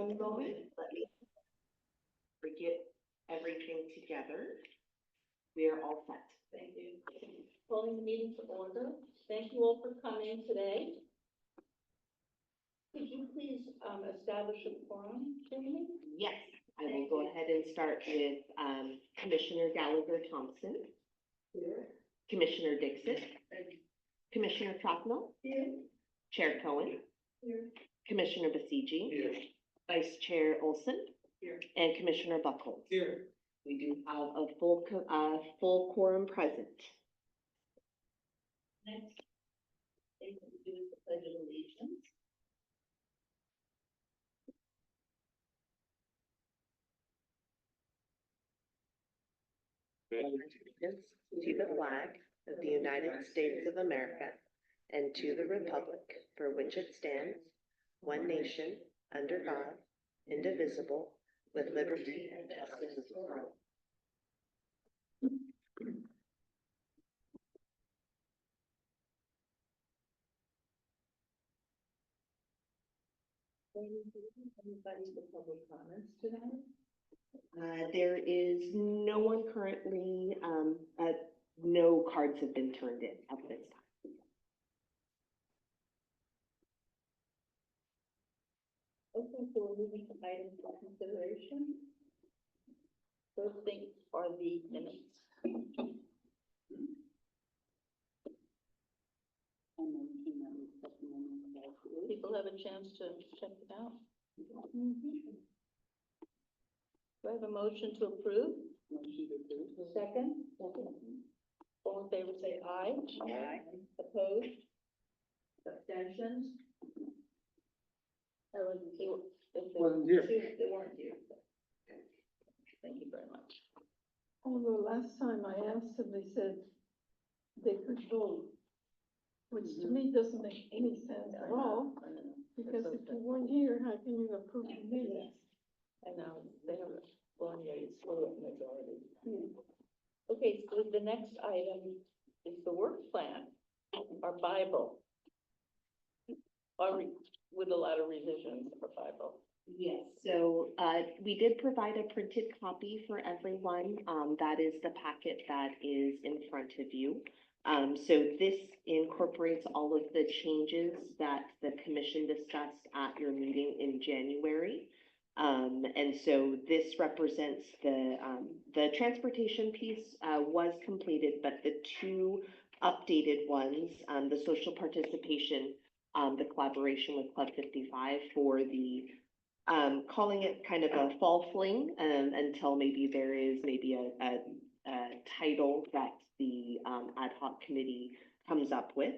One moment, let me get everything together. We are all set. Thank you. Calling the meeting to order. Thank you all for coming today. Could you please establish a quorum, Jamie? Yes, I will go ahead and start with Commissioner Gallagher Thompson, Here. Commissioner Dixon, Commissioner Troutnell, Here. Chair Cohen, Here. Commissioner Basigi, Here. Vice Chair Olson, Here. and Commissioner Buckles. Here. We do have a full quorum present. Next thing to do is the pledge of allegiance. Allegiance to the flag of the United States of America and to the republic for which it stands, one nation, under God, indivisible, with liberty and justice for all. Anybody with public comments tonight? There is no one currently, no cards have been turned in at this time. Okay, so we're moving to items for consideration. First thing are the minutes. People have a chance to check it out. Do I have a motion to approve? Second? All in favor, say aye. Aye. Opposed? Abstentions? I wasn't here. Wasn't here. They weren't here. Thank you very much. Although last time I asked them, they said they could vote, which to me doesn't make any sense at all, because if you weren't here, how can you approve the minutes? I know, they have one very slow majority. Okay, so the next item is the work plan, our Bible. With a lot of revisions of our Bible. Yes, so we did provide a printed copy for everyone. That is the packet that is in front of you. So this incorporates all of the changes that the commission discussed at your meeting in January. And so this represents the transportation piece was completed, but the two updated ones, the social participation, the collaboration with Club 55 for the calling it kind of a fall fling until maybe there is maybe a title that the ad hoc committee comes up with.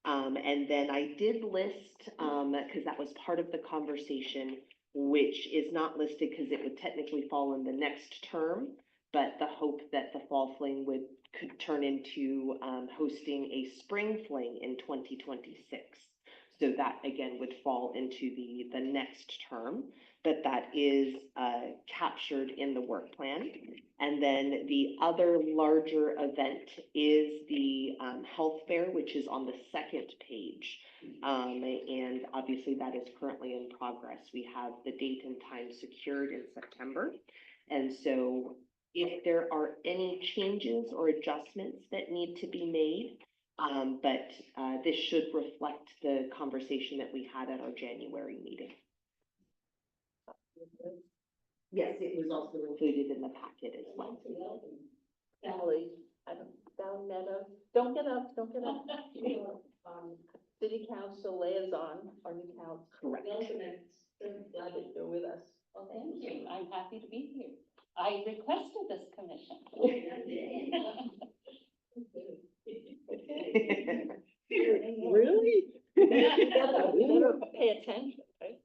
And then I did list, because that was part of the conversation, which is not listed because it would technically fall in the next term, but the hope that the fall fling could turn into hosting a spring fling in 2026. So that again would fall into the next term, but that is captured in the work plan. And then the other larger event is the health fair, which is on the second page. And obviously that is currently in progress. We have the date and time secured in September. And so if there are any changes or adjustments that need to be made, but this should reflect the conversation that we had at our January meeting. Yes, it was also included in the packet as well. Emily, Val Meadow, don't get up. City Council liaison, our new council. Correct. Welcome, and so glad that you're with us. Well, thank you. I'm happy to be here. I requested this commission. Really? You better pay attention, right?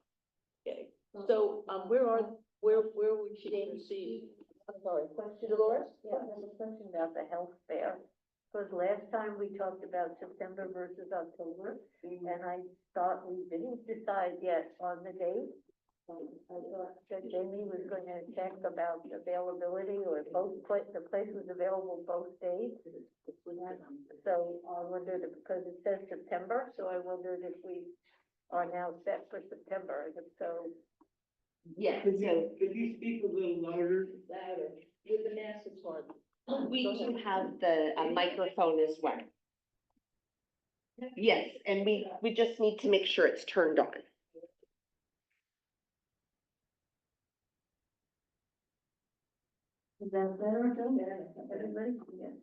Okay, so, where would you like to see? I'm sorry, question, Dolores? Yeah, I have a question about the health fair. Because last time we talked about September versus October, and I thought we didn't decide yet on the date. I thought that Jamie was going to check about availability, or the place was available both days. So I wondered, because it says September, so I wondered if we are now set for September, and if so, Yes, Could so you speak a little louder? Louder, with the mask, it's hard. we Go do ahead. have the microphone as well. Yes, and we just need to make sure it's turned on. Is that better? Everybody? Yeah.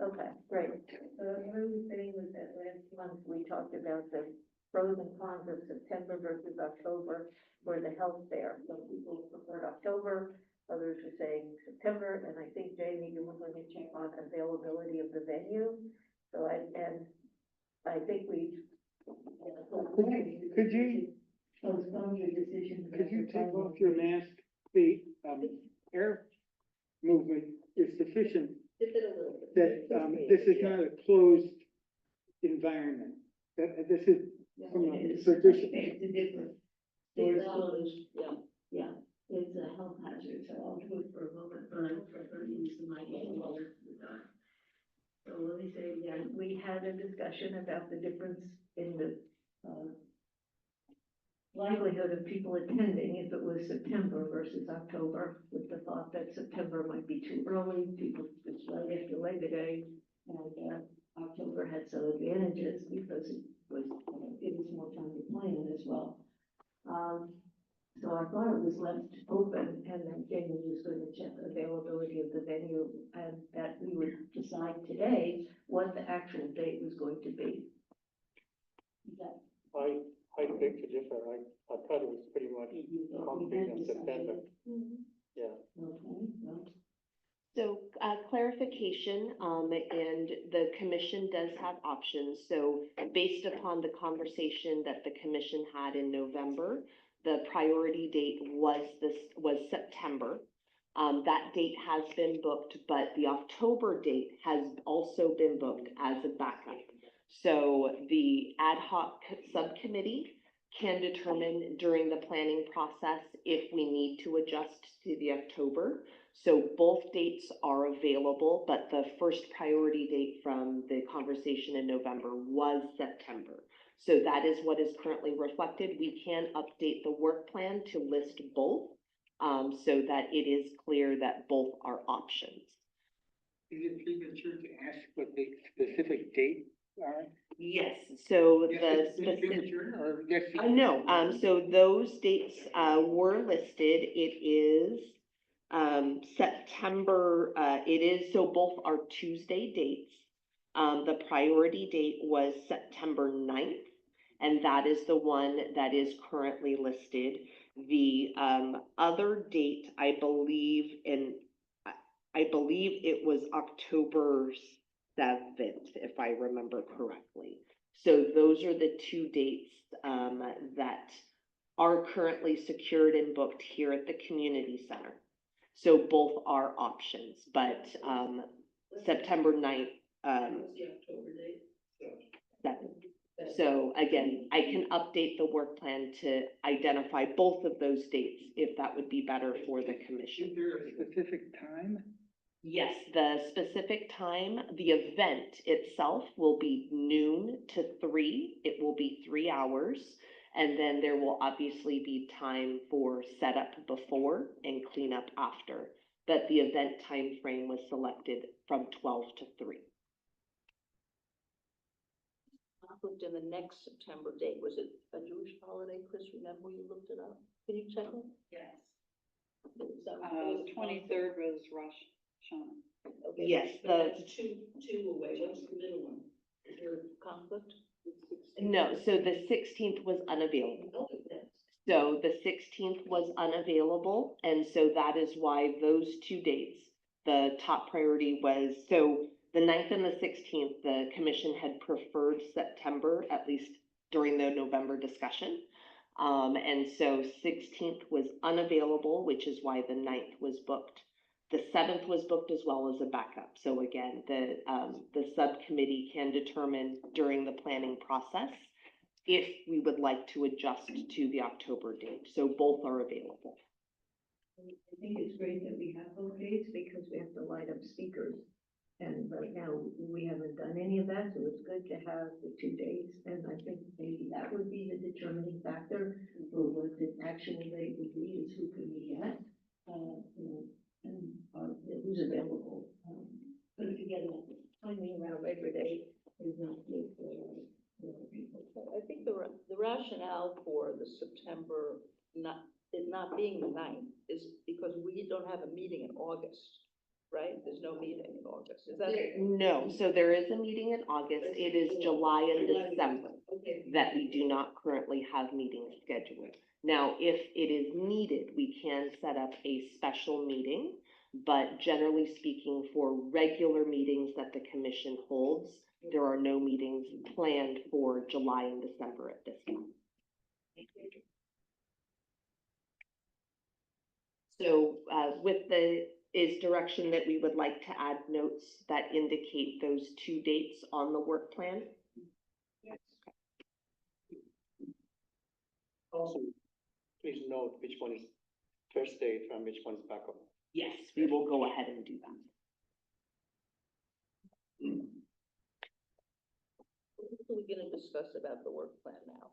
Okay, great. So what I was saying was that last month we talked about the pros and cons of September versus October for the health fair. Some people preferred October, others were saying September, and I think Jamie, you were going to check on availability of the venue. So I think we. Could you, Postpone your decision. could you take off your mask? The, air movement is sufficient Dip it a little bit. that, this is not a closed environment. That, this is from a tradition. It's a different. Yeah. Yeah, it's a health hazard, so I'll do it for a moment, but I don't prefer to use the mic anymore. So let me say, yeah, we had a discussion about the difference in the, likelihood of people attending if it was September versus October, with the thought that September might be too early, people, it's right after Labor Day, and, October had some advantages because it was more time to plan as well. So I thought it was left open, and then Jamie was going to check availability of the venue, and that we would decide today what the actual date was going to be. Is that? I beg to differ. I thought it was pretty much concrete in September. Yeah. Okay, well, So, clarification, and the commission does have options. So based upon the conversation that the commission had in November, the priority date was September. That date has been booked, but the October date has also been booked as a backup. So the ad hoc subcommittee can determine during the planning process if we need to adjust to the October. So both dates are available, but the first priority date from the conversation in November was September. So that is what is currently reflected. We can update the work plan to list both, so that it is clear that both are options. Is it premature to ask what the specific date are? Yes, so Yes, the it's specific. premature, or yes? No, so those dates, were listed. It is, September, it is, so both are Tuesday dates. The priority date was September 9th, and that is the one that is currently listed. The, other date, I believe it was October 7th, if I remember correctly. So those are the two dates, that are currently secured and booked here at the community center. So both are options, but, September 9th, What's the October date? 7th. So again, I can update the work plan to identify both of those dates, if that would be better for the commission. Is there a specific time? Yes, the specific time, the event itself will be noon to 3. It will be 3 hours. And then there will obviously be time for setup before and cleanup after. But the event time frame was selected from 12 to 3. Conflict in the next September date, was it a Jewish holiday, Chris, remember you looked it up? Can you check it? Yes, It was, it was a 23rd was Rosh Hashanah. Okay, Yes, but that's two away, what's the middle one? Is there a conflict? No, so the 16th was unavailable. Oh, yes. So the 16th was unavailable, and so that is why those two dates, the top priority was, so the 9th and the 16th, the commission had preferred September, at least during the November discussion. And so 16th was unavailable, which is why the 9th was booked. The 7th was booked as well as a backup. So again, the subcommittee can determine during the planning process if we would like to adjust to the October date. So both are available. I think it's great that we have both dates because we have to light up speakers. And right now, we haven't done any of that, so it's good to have the 2 days. And I think maybe that would be the determining factor for what the actual rate would be, is who can we get, who's available. Put it together, timing around Labor Day is not good for people. I think the rationale for the September it not being the 9th is because we don't have a meeting in August, right? There's no meeting in August, is that? No, so there is a meeting in August. It is July and December that we do not currently have meetings scheduled. Now, if it is needed, we can set up a special meeting, but generally speaking, for regular meetings that the commission holds, there are no meetings planned for July and December at this time. So, is direction that we would like to add notes that indicate those 2 dates on the work plan? Also, please note which one is first date and which one is backup. Yes, we will go ahead and do that. What are we gonna discuss about the work plan now?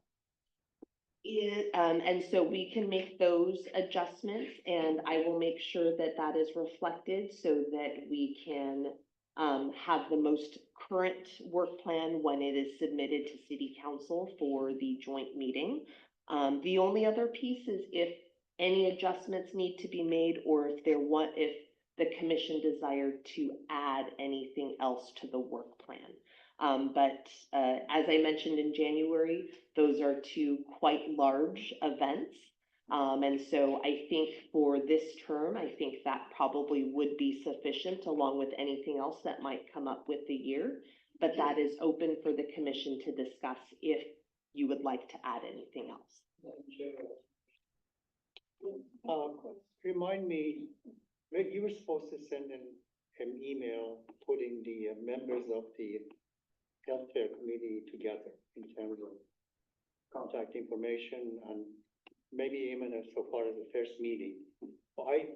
And so we can make those adjustments, and I will make sure that that is reflected so that we can have the most current work plan when it is submitted to city council for the joint meeting. The only other piece is if any adjustments need to be made, or if the commission desired to add anything else to the work plan. But as I mentioned in January, those are 2 quite large events. And so I think for this term, I think that probably would be sufficient along with anything else that might come up with the year. But that is open for the commission to discuss if you would like to add anything else. Remind me, you were supposed to send an email putting the members of the healthcare committee together in terms of contact information and maybe even so far as the first meeting.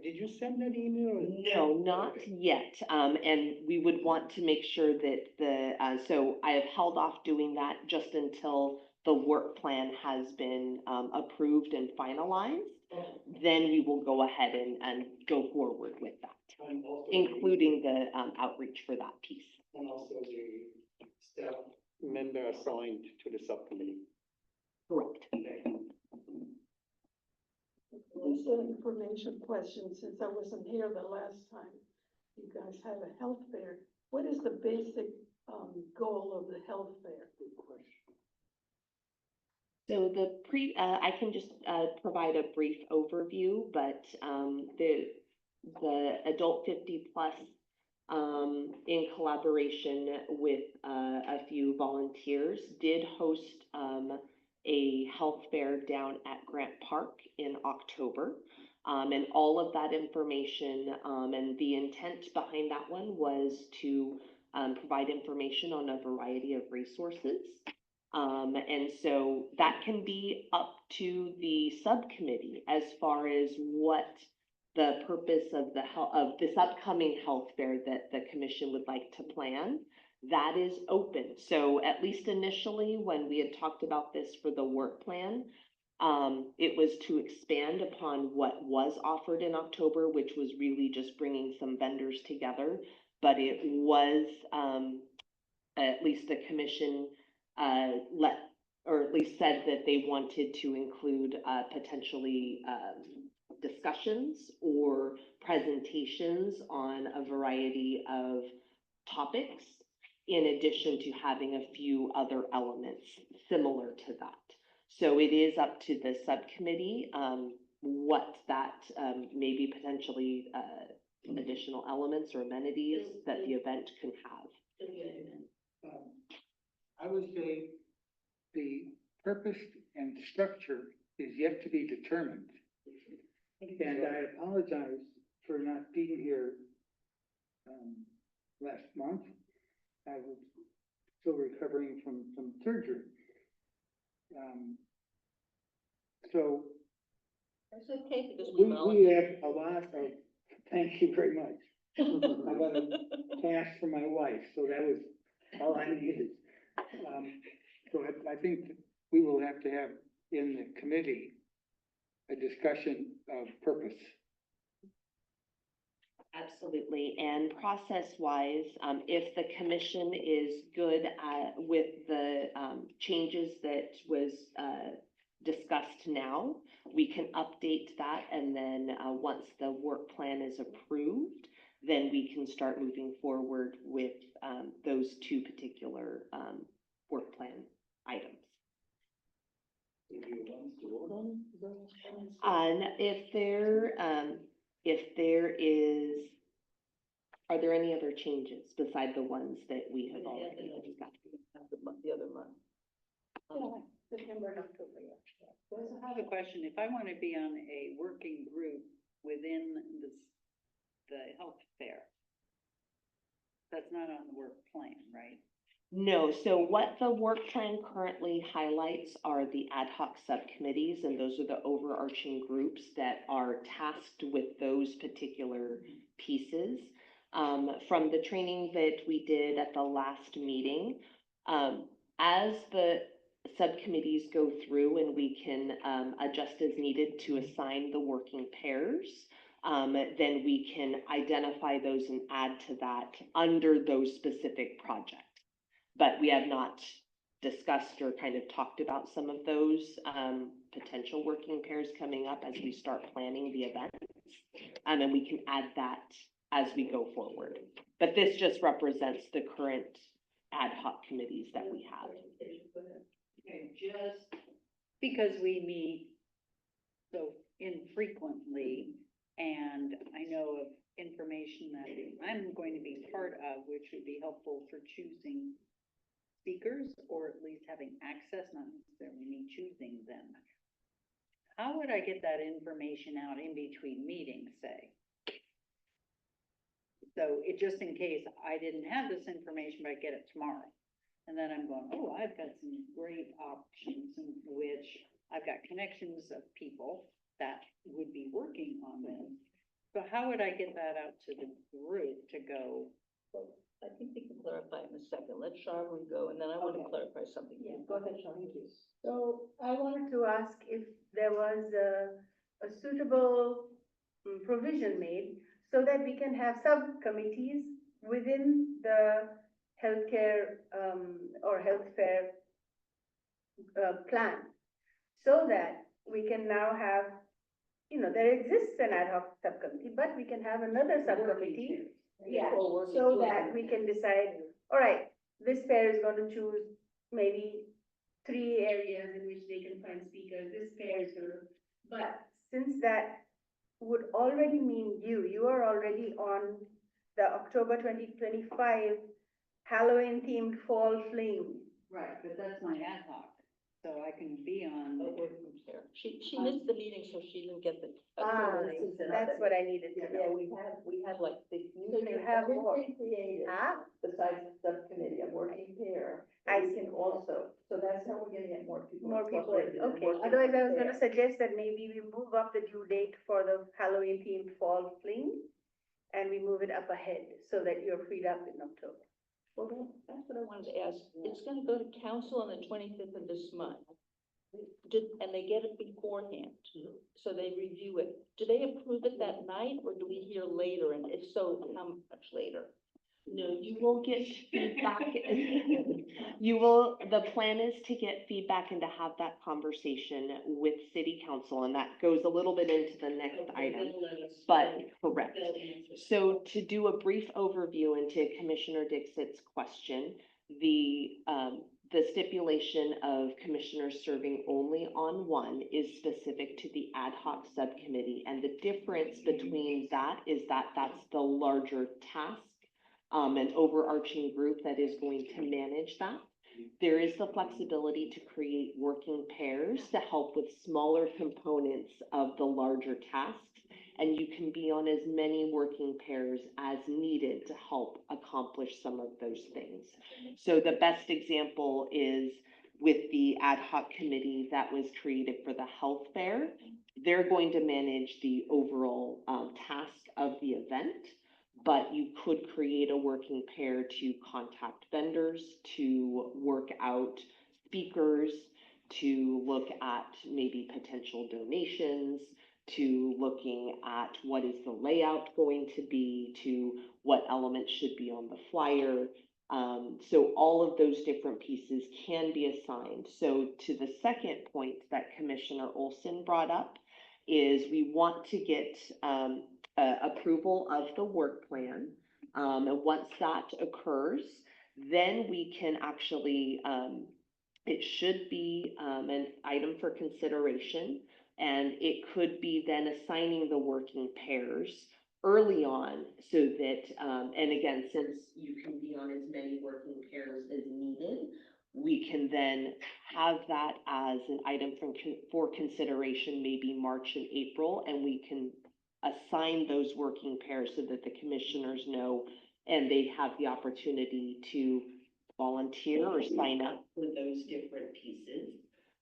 Did you send that email? No, not yet. And we would want to make sure that so I have held off doing that just until the work plan has been approved and finalized. Then we will go ahead and go forward with that, including the outreach for that piece. And also the staff member assigned to the subcommittee. Correct. Just an information question, since I wasn't here the last time you guys had a health fair. What is the basic, goal of the health fair? So I can just provide a brief overview, but the adult 50 plus, in collaboration with a few volunteers, did host a health fair down at Grant Park in October. And all of that information and the intent behind that one was to provide information on a variety of resources. And so that can be up to the subcommittee as far as what the purpose of this upcoming health fair that the commission would like to plan. That is open. So at least initially, when we had talked about this for the work plan, it was to expand upon what was offered in October, which was really just bringing some vendors together. But it was, at least the commission or at least said that they wanted to include potentially discussions or presentations on a variety of topics, in addition to having a few other elements similar to that. So it is up to the subcommittee what that maybe potentially additional elements or amenities that the event can have. I would say the purpose and structure is yet to be determined. And I apologize for not being here last month. I was still recovering from some surgery. So That's okay, because we have a lot of, thank you very much. I got a pass for my wife, so that was all I needed. So I think that we will have to have in the committee a discussion of purpose. Absolutely, and process-wise, if the commission is good with the, changes that was, discussed now, we can update that, and then, once the work plan is approved, then we can start moving forward with, those two particular, work plan items. And if there is, are there any other changes beside the ones that we have already discussed? The other month. September and October, yeah. So I have a question. If I want to be on a working group within the health fair, that's not on the work plan, right? No, so what the work plan currently highlights are the ad hoc subcommittees, and those are the overarching groups that are tasked with those particular pieces. From the training that we did at the last meeting, as the subcommittees go through and we can adjust as needed to assign the working pairs, then we can identify those and add to that under those specific projects. But we have not discussed or kind of talked about some of those potential working pairs coming up as we start planning the events. And we can add that as we go forward. But this just represents the current ad hoc committees that we have. Okay, just because we meet so infrequently, and I know of information that I'm going to be part of, which would be helpful for choosing speakers, or at least having access, not necessarily me choosing them. How would I get that information out in between meetings, say? So it, just in case I didn't have this information, but I get it tomorrow. And then I'm going, oh, I've got some great options in which I've got connections of people that would be working on this. So how would I get that out to the group to go? Well, I think we can clarify in a second. Let Charlene go, and then I want to clarify something. Yeah. Go ahead, Charlene, please. So I wanted to ask if there was a suitable provision made so that we can have subcommittees within the healthcare or health fair plan. So that we can now have, there exists an ad hoc subcommittee, but we can have another subcommittee. Yeah, All working so together. that we can decide, all right, this pair is going to choose maybe 3 areas in which they can find speakers, this pair is going to, but since that would already mean you are already on the October 2025 Halloween themed fall fling. Right, but that's my ad hoc, so I can be on. She missed the meeting, so she didn't get the. That's what I needed to know. we have like the. So you have more. Created, besides the subcommittee, a working pair. I We can also, so that's how we're gonna get more people. More people, incorporated in okay, working otherwise I was fair. gonna suggest that maybe we move up the due date for the Halloween themed fall fling. And we move it up ahead so that you're freed up in October. Well, that's what I wanted to ask. It's gonna go to council on the 25th of this month. And they get it beforehand, so they review it. Do they approve it that night, or do we hear later? And if so, how much later? No, you will get feedback. The plan is to get feedback and to have that conversation with city council, and that goes a little bit into the next item. But correct. So to do a brief overview into Commissioner Dixit's question, the stipulation of commissioners serving only on one is specific to the ad hoc subcommittee. And the difference between that is that that's the larger task, an overarching group that is going to manage that. There is the flexibility to create working pairs to help with smaller components of the larger tasks. And you can be on as many working pairs as needed to help accomplish some of those things. So the best example is with the ad hoc committee that was created for the health fair. They're going to manage the overall task of the event, but you could create a working pair to contact vendors, to work out speakers, to look at maybe potential donations, to looking at what is the layout going to be, to what elements should be on the flyer. So all of those different pieces can be assigned. So to the second point that Commissioner Olson brought up is we want to get approval of the work plan. And once that occurs, then we can actually, it should be an item for consideration. And it could be then assigning the working pairs early on so that, and again, since you can be on as many working pairs as needed, we can then have that as an item for consideration, maybe March and April, and we can assign those working pairs so that the commissioners know and they have the opportunity to volunteer or sign up for those different pieces.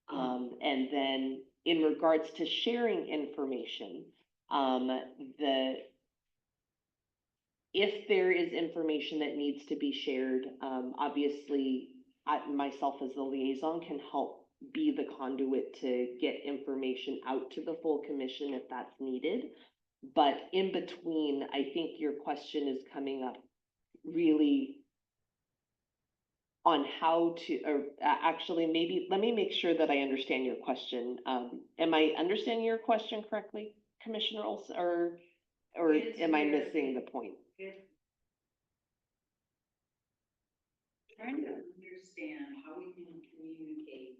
And then in regards to sharing information, if there is information that needs to be shared, obviously, myself as the liaison can help be the conduit to get information out to the full commission if that's needed. But in between, I think your question is coming up really on how to, or actually, maybe, let me make sure that I understand your question. Am I understanding your question correctly, Commissioner Olson, or am I missing the point? Trying to understand how we can communicate,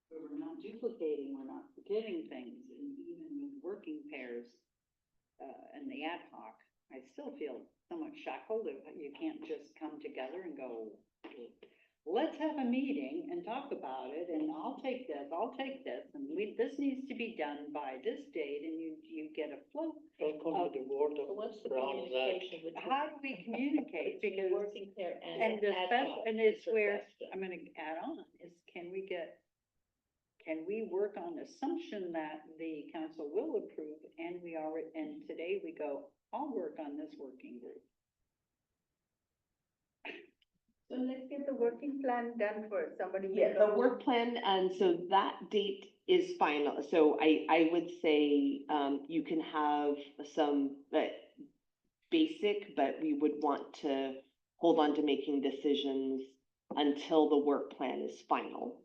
where we're not duplicating, we're not forgetting things, and even with working pairs, and the ad hoc, I still feel somewhat shackled if you can't just come together and go, let's have a meeting and talk about it, and I'll take this, and this needs to be done by this date, and you get a flow. Welcome to the world So of what's the Brown and Zach. communication between? How do we communicate? between Because, working pair and ad especially, hoc and it's is her where, question. I'm gonna add on, is can we work on assumption that the council will approve, and and today we go, I'll work on this working group. So let's get the working plan done first, somebody. Yeah, the work plan, and so that date is final. So I would say, you can have some, basic, but we would want to hold on to making decisions until the work plan is final.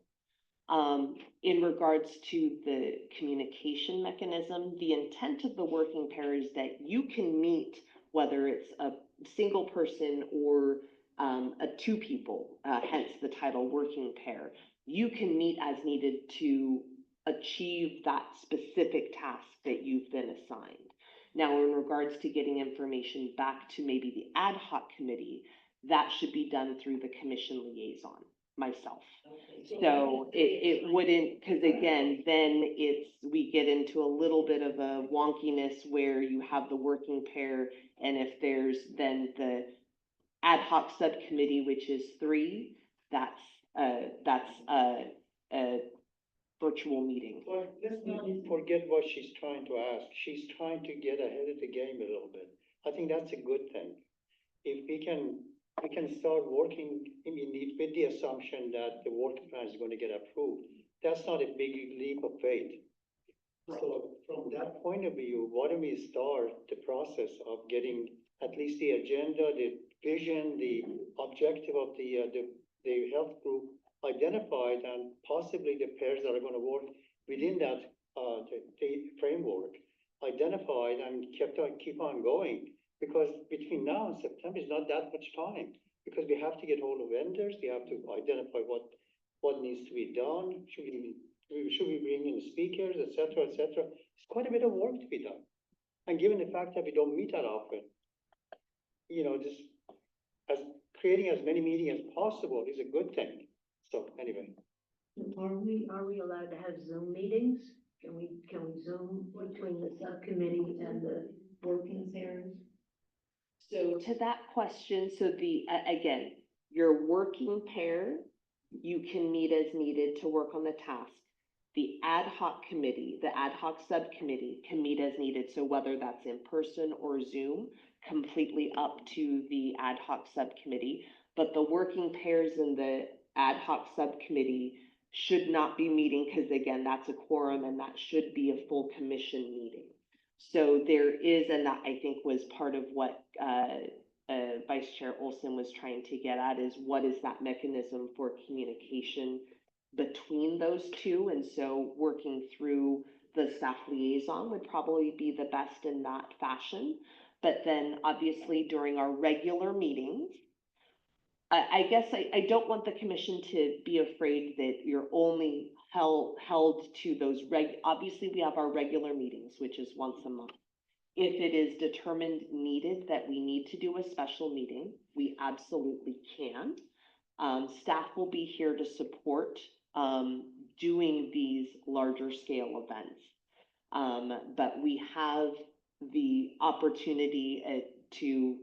In regards to the communication mechanism, the intent of the working pair is that you can meet, whether it's a single person or two people, hence the title working pair. You can meet as needed to achieve that specific task that you've been assigned. Now, in regards to getting information back to maybe the ad hoc committee, that should be done through the commission liaison, myself. So it wouldn't, because again, then we get into a little bit of a wonkiness where you have the working pair, and if there's then the ad hoc subcommittee, which is 3, that's a virtual meeting. Well, let's not forget what she's trying to ask. She's trying to get ahead of the game a little bit. I think that's a good thing. If we can start working with the assumption that the work plan is going to get approved. That's not a big leap of faith. So from that point of view, why don't we start the process of getting at least the agenda, the vision, the objective of the health group identified, and possibly the pairs that are going to work within that the framework identified, and keep on going. Because between now and September is not that much time, because we have to get hold of vendors, we have to identify what needs to be done, should we bring in speakers, et cetera, et cetera. It's quite a bit of work to be done. And given the fact that we don't meet that often, just creating as many meetings as possible is a good thing. So anyway. Are we allowed to have Zoom meetings? Can we Zoom between the subcommittee and the working pairs? So to that question, so again, your working pair, you can meet as needed to work on the task. The ad hoc committee, the ad hoc subcommittee can meet as needed, so whether that's in person or Zoom, completely up to the ad hoc subcommittee. But the working pairs in the ad hoc subcommittee should not be meeting, because again, that's a quorum and that should be a full commission meeting. So there is, and that I think was part of what, Vice Chair Olson was trying to get at, is what is that mechanism for communication between those two? And so working through the staff liaison would probably be the best in that fashion. But then obviously during our regular meetings, I guess I don't want the commission to be afraid that you're only held to those obviously we have our regular meetings, which is once a month. If it is determined needed that we need to do a special meeting, we absolutely can. Staff will be here to support, doing these larger scale events. But we have the opportunity to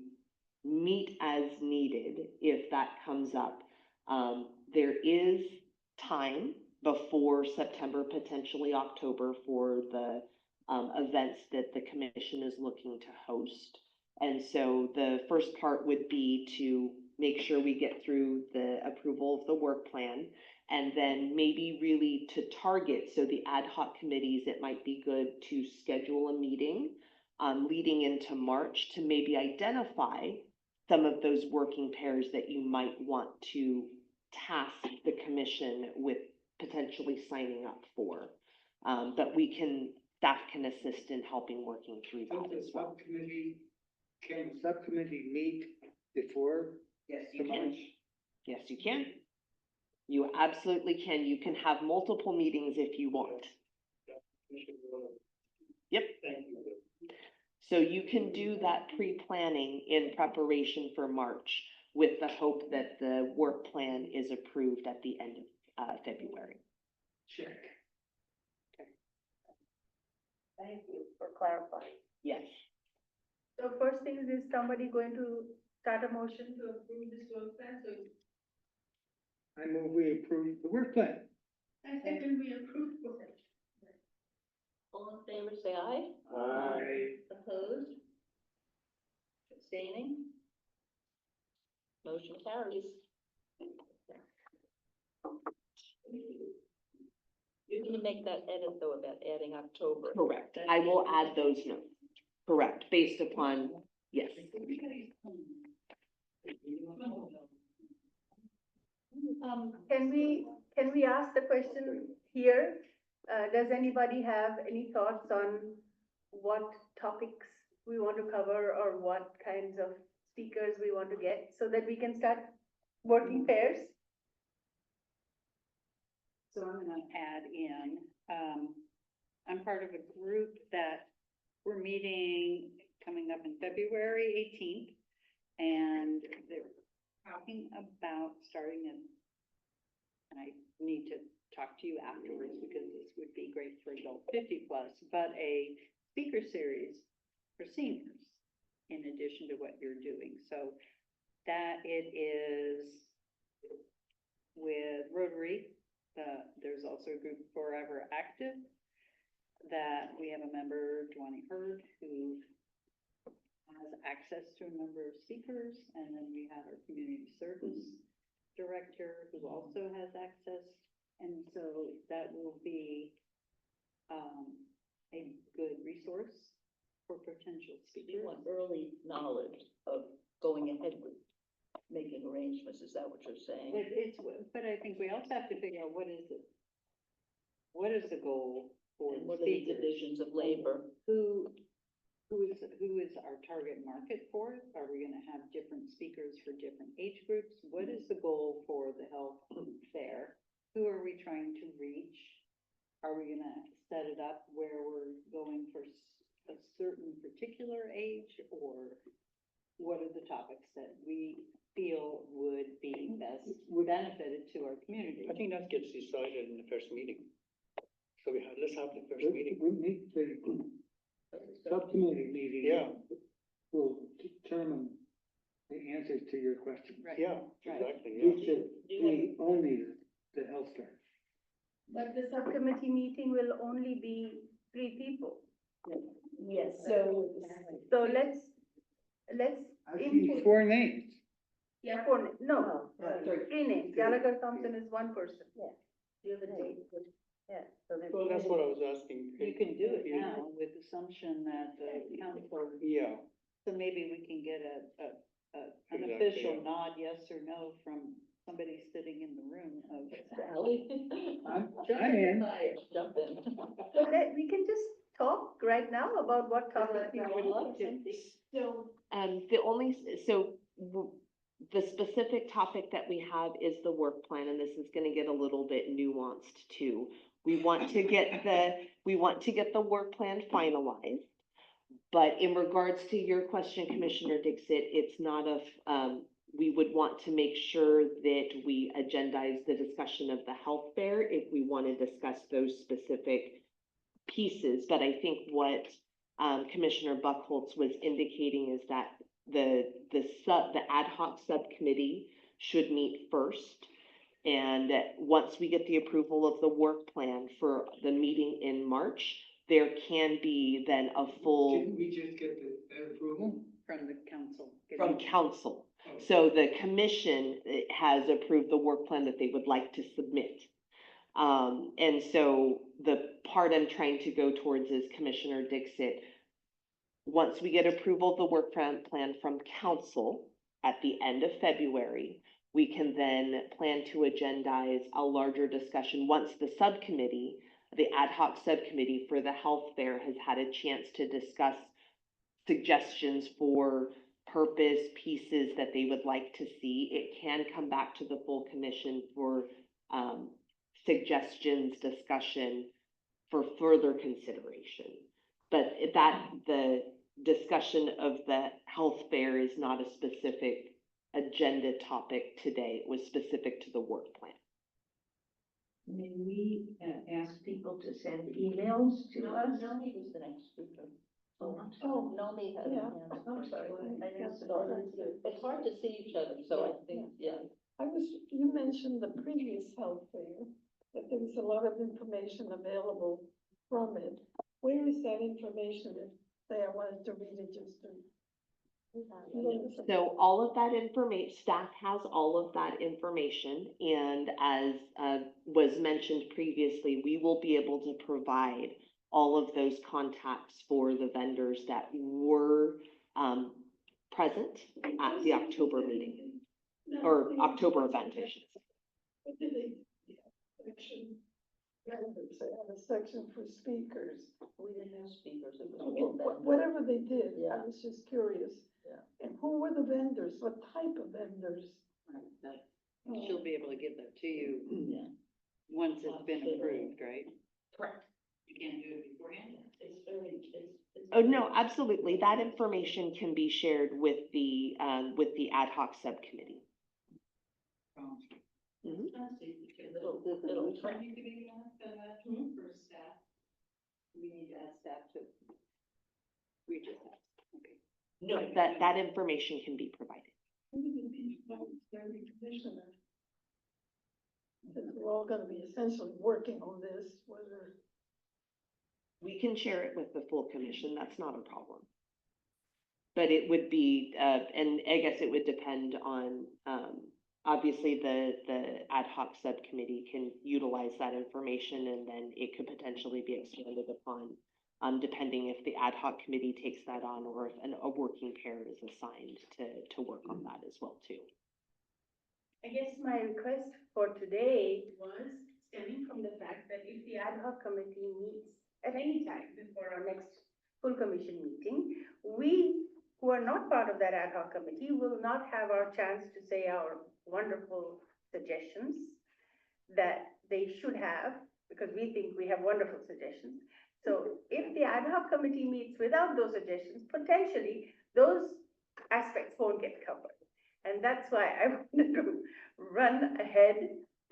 meet as needed if that comes up. There is time before September, potentially October, for the events that the commission is looking to host. And so the first part would be to make sure we get through the approval of the work plan, and then maybe really to target, so the ad hoc committees, it might be good to schedule a meeting leading into March to maybe identify some of those working pairs that you might want to task the commission with potentially signing up for. But staff can assist in helping working through that as well. Can the subcommittee meet before? Yes, you can. Yes, you can. You absolutely can. You can have multiple meetings if you want. Yep. So you can do that pre-planning in preparation for March with the hope that the work plan is approved at the end of February. Check. Thank you for clarifying. Yes. So first thing is somebody going to start a motion to approve this work plan? So I move we approve the work plan. I second we approve it. All in favor, say aye. Aye. Opposed? Abstaining? Motion carries. You can make that edit though about adding October. Correct. I will add those notes. Correct, based upon, yes. Can we ask the question here? Does anybody have any thoughts on what topics we want to cover or what kinds of speakers we want to get so that we can start working pairs? So I'm gonna add in, I'm part of a group that we're meeting coming up in February 18th. And they're talking about starting in, and I need to talk to you afterwards because this would be great for adult 50 plus, but a speaker series for seniors in addition to what you're doing. So that it is with Rotary. There's also a group Forever Active that we have a member, Dwani Hurd, who has access to a number of speakers, and then we have our community service director who also has access, and so that will be a good resource for potential You speakers. want early knowledge of going ahead with making arrangements, is that what you're saying? But I think we also have to figure out what is the goal for And the what are the speakers? divisions of labor? Who is our target market for it? Are we gonna have different speakers for different age groups? What is the goal for the health fair? Who are we trying to reach? Are we gonna set it up where we're going for a certain particular age, or what are the topics that we feel would be best benefited to our community? I think that gets decided in the first meeting. So let's have the first meeting. We need the subcommittee meeting. Yeah. Will determine the answers to your question. Right. Yeah, Right. exactly, You yeah. should be only the health care. But the subcommittee meeting will only be 3 people. Yes, so. So let's I see input, 4 names. yeah, 4, no, No, 3 names. Gallagher Thompson is 1 person. Yeah. The other two. yeah, so there's. Well, that's what I was asking. You can do it now with assumption that the council, Yeah, so maybe we can get an Exactly, official yeah. nod, yes or no, from somebody sitting in the room of. Sally. I'm in. Jump in. So we can just talk right now about what topic we I would want. love to. So, the only, the specific topic that we have is the work plan, and this is gonna get a little bit nuanced too. We want to get the work plan finalized. But in regards to your question, Commissioner Dixit, it's not we would want to make sure that we agendize the discussion of the health fair if we want to discuss those specific pieces. But I think what Commissioner Buckholz was indicating is that the ad hoc subcommittee should meet first. And once we get the approval of the work plan for the meeting in March, there can be then a full Didn't we just get that approval? From the council. from council. So the commission has approved the work plan that they would like to submit. And so the part I'm trying to go towards is Commissioner Dixit. Once we get approval of the work plan from council at the end of February, we can then plan to agendize a larger discussion once the subcommittee, the ad hoc subcommittee for the health fair has had a chance to discuss suggestions for purpose, pieces that they would like to see. It can come back to the full commission for suggestions, discussion for further consideration. But the discussion of the health fair is not a specific agenda topic today. It was specific to the work plan. May we ask people to send emails to us? Nolly was the next speaker. Oh, I'm Oh, Nolly had. yeah, I'm sorry. I didn't see It's hard to see each other, so I think, yeah. you mentioned the previous health fair, that there was a lot of information available from it. Where is that information? If, say, I wanted to read it just to. So all of that information, staff has all of that information, and as was mentioned previously, we will be able to provide all of those contacts for the vendors that were present at the October meeting, or October event, I should say. What did they, section, they have a section for speakers. We didn't have speakers. It was Okay, all them. whatever they did, I Yeah. was just curious. Yeah. And who were the vendors? What type of vendors? That, Oh. she'll be able to give that to you Yeah. once it's been approved, right? Correct. You can't do it beforehand. It's very, it's. Oh, no, absolutely. That information can be shared with the ad hoc subcommittee. Mhm. It'll When you could be on for staff. We need to add staff to. We just have, okay. No, that information can be provided. Commissioner. Since we're all gonna be essentially working on this, whether, We can share it with the full commission, that's not a problem. But it would be, and I guess it would depend on, obviously the ad hoc subcommittee can utilize that information and then it could potentially be expanded upon, depending if the ad hoc committee takes that on or if a working pair is assigned to work on that as well too. I guess my request for today was stemming from the fact that if the ad hoc committee meets at any time before our next full commission meeting, we who are not part of that ad hoc committee will not have our chance to say our wonderful suggestions that they should have, because we think we have wonderful suggestions. So if the ad hoc committee meets without those suggestions, potentially those aspects won't get covered. And that's why I wanted to run ahead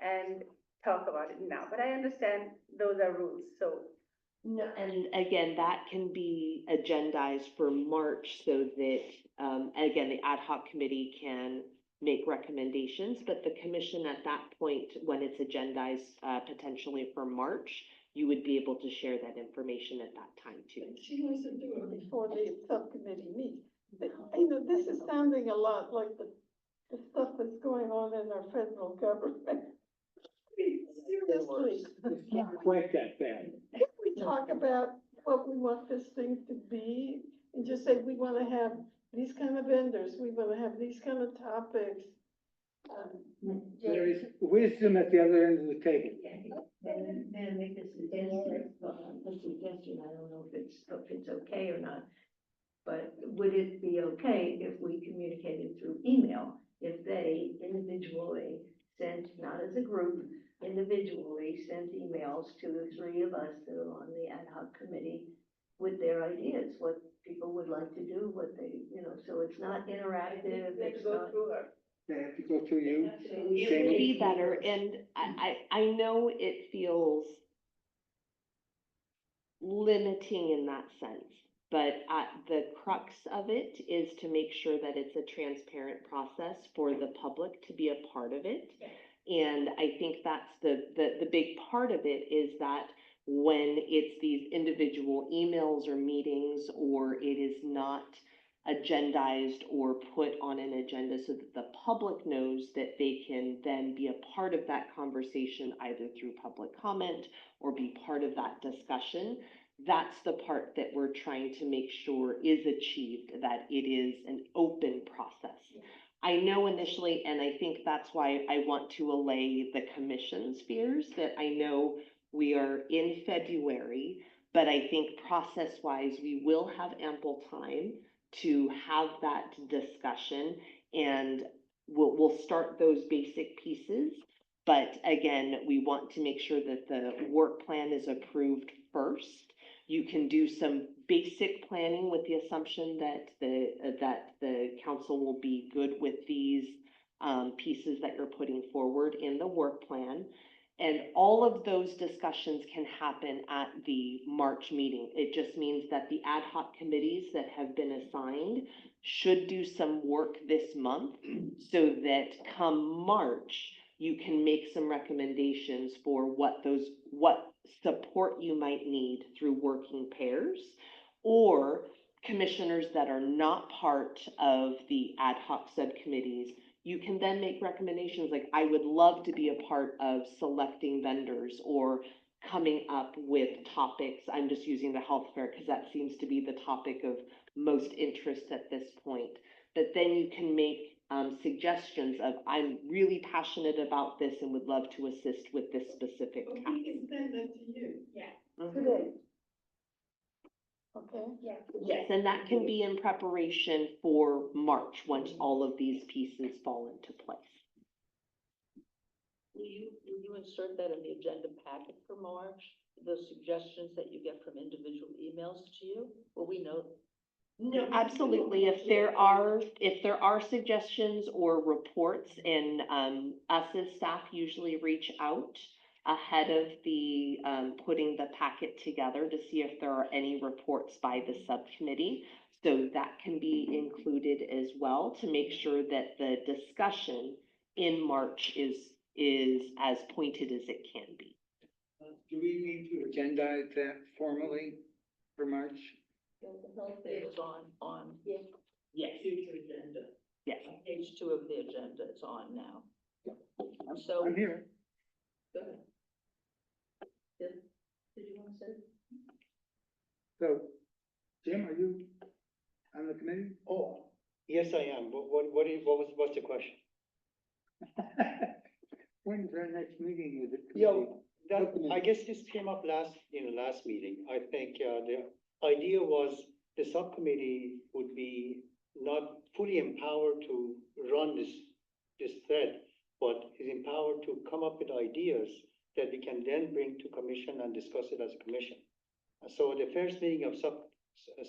and talk about it now, but I understand those are rules, so. No, and again, that can be agendized for March so that, again, the ad hoc committee can make recommendations, but the commission at that point, when it's agendized, potentially for March, you would be able to share that information at that time too. She wants to do it before the subcommittee meets. But, you know, this is sounding a lot like the stuff that's going on in our federal government. Seriously, It's not quite that bad. can we talk about what we want this thing to be? And just say, we wanna have these kind of vendors, we wanna have these kind of topics. There is wisdom at the other end of the table. And may I make a suggestion, I don't know if it's okay or not. But would it be okay if we communicated through email? If they individually sent, not as a group, individually sent emails to the three of us that are on the ad hoc committee with their ideas, what people would like to do, what they, you know, so it's not interactive, it's not. They have to go through you. It would be better, and I know it feels limiting in that sense, but the crux of it is to make sure that it's a transparent process for the public to be a part of it. And I think that's the big part of it, is that when it's these individual emails or meetings, or it is not agendized or put on an agenda so that the public knows that they can then be a part of that conversation, either through public comment or be part of that discussion. That's the part that we're trying to make sure is achieved, that it is an open process. I know initially, and I think that's why I want to allay the commission's fears, that I know we are in February, but I think process-wise, we will have ample time to have that discussion, and we'll start those basic pieces. But again, we want to make sure that the work plan is approved first. You can do some basic planning with the assumption that the council will be good with these pieces that you're putting forward in the work plan. And all of those discussions can happen at the March meeting. It just means that the ad hoc committees that have been assigned should do some work this month, so that come March, you can make some recommendations for what support you might need through working pairs, or commissioners that are not part of the ad hoc subcommittees. You can then make recommendations like, I would love to be a part of selecting vendors or coming up with topics. I'm just using the health fair because that seems to be the topic of most interest at this point. But then you can make suggestions of, I'm really passionate about this and would love to assist with this specific But task. we can send that to you. Mhm. Today. Okay? Yes, and that can be in preparation for March, once all of these pieces fall into place. Will you insert that in the agenda packet for March? The suggestions that you get from individual emails to you? Will we know? No, absolutely. If there are suggestions or reports, and us as staff usually reach out ahead of the putting the packet together to see if there are any reports by the subcommittee. So that can be included as well, to make sure that the discussion in March is as pointed as it can be. Do we need to agendize that formally for March? It's on. Yes. Future agenda. Yes. Page 2 of the agenda is on now. So. I'm here. Go ahead. Did you want to say? So, Jim, are you on the committee? Oh, yes, I am. What's the question? When's our next meeting with the Yeah, committee? I guess this came up last meeting. I think, the idea was the subcommittee would be not fully empowered to run this thread, but is empowered to come up with ideas that we can then bring to commission and discuss it as a commission. So the first meeting of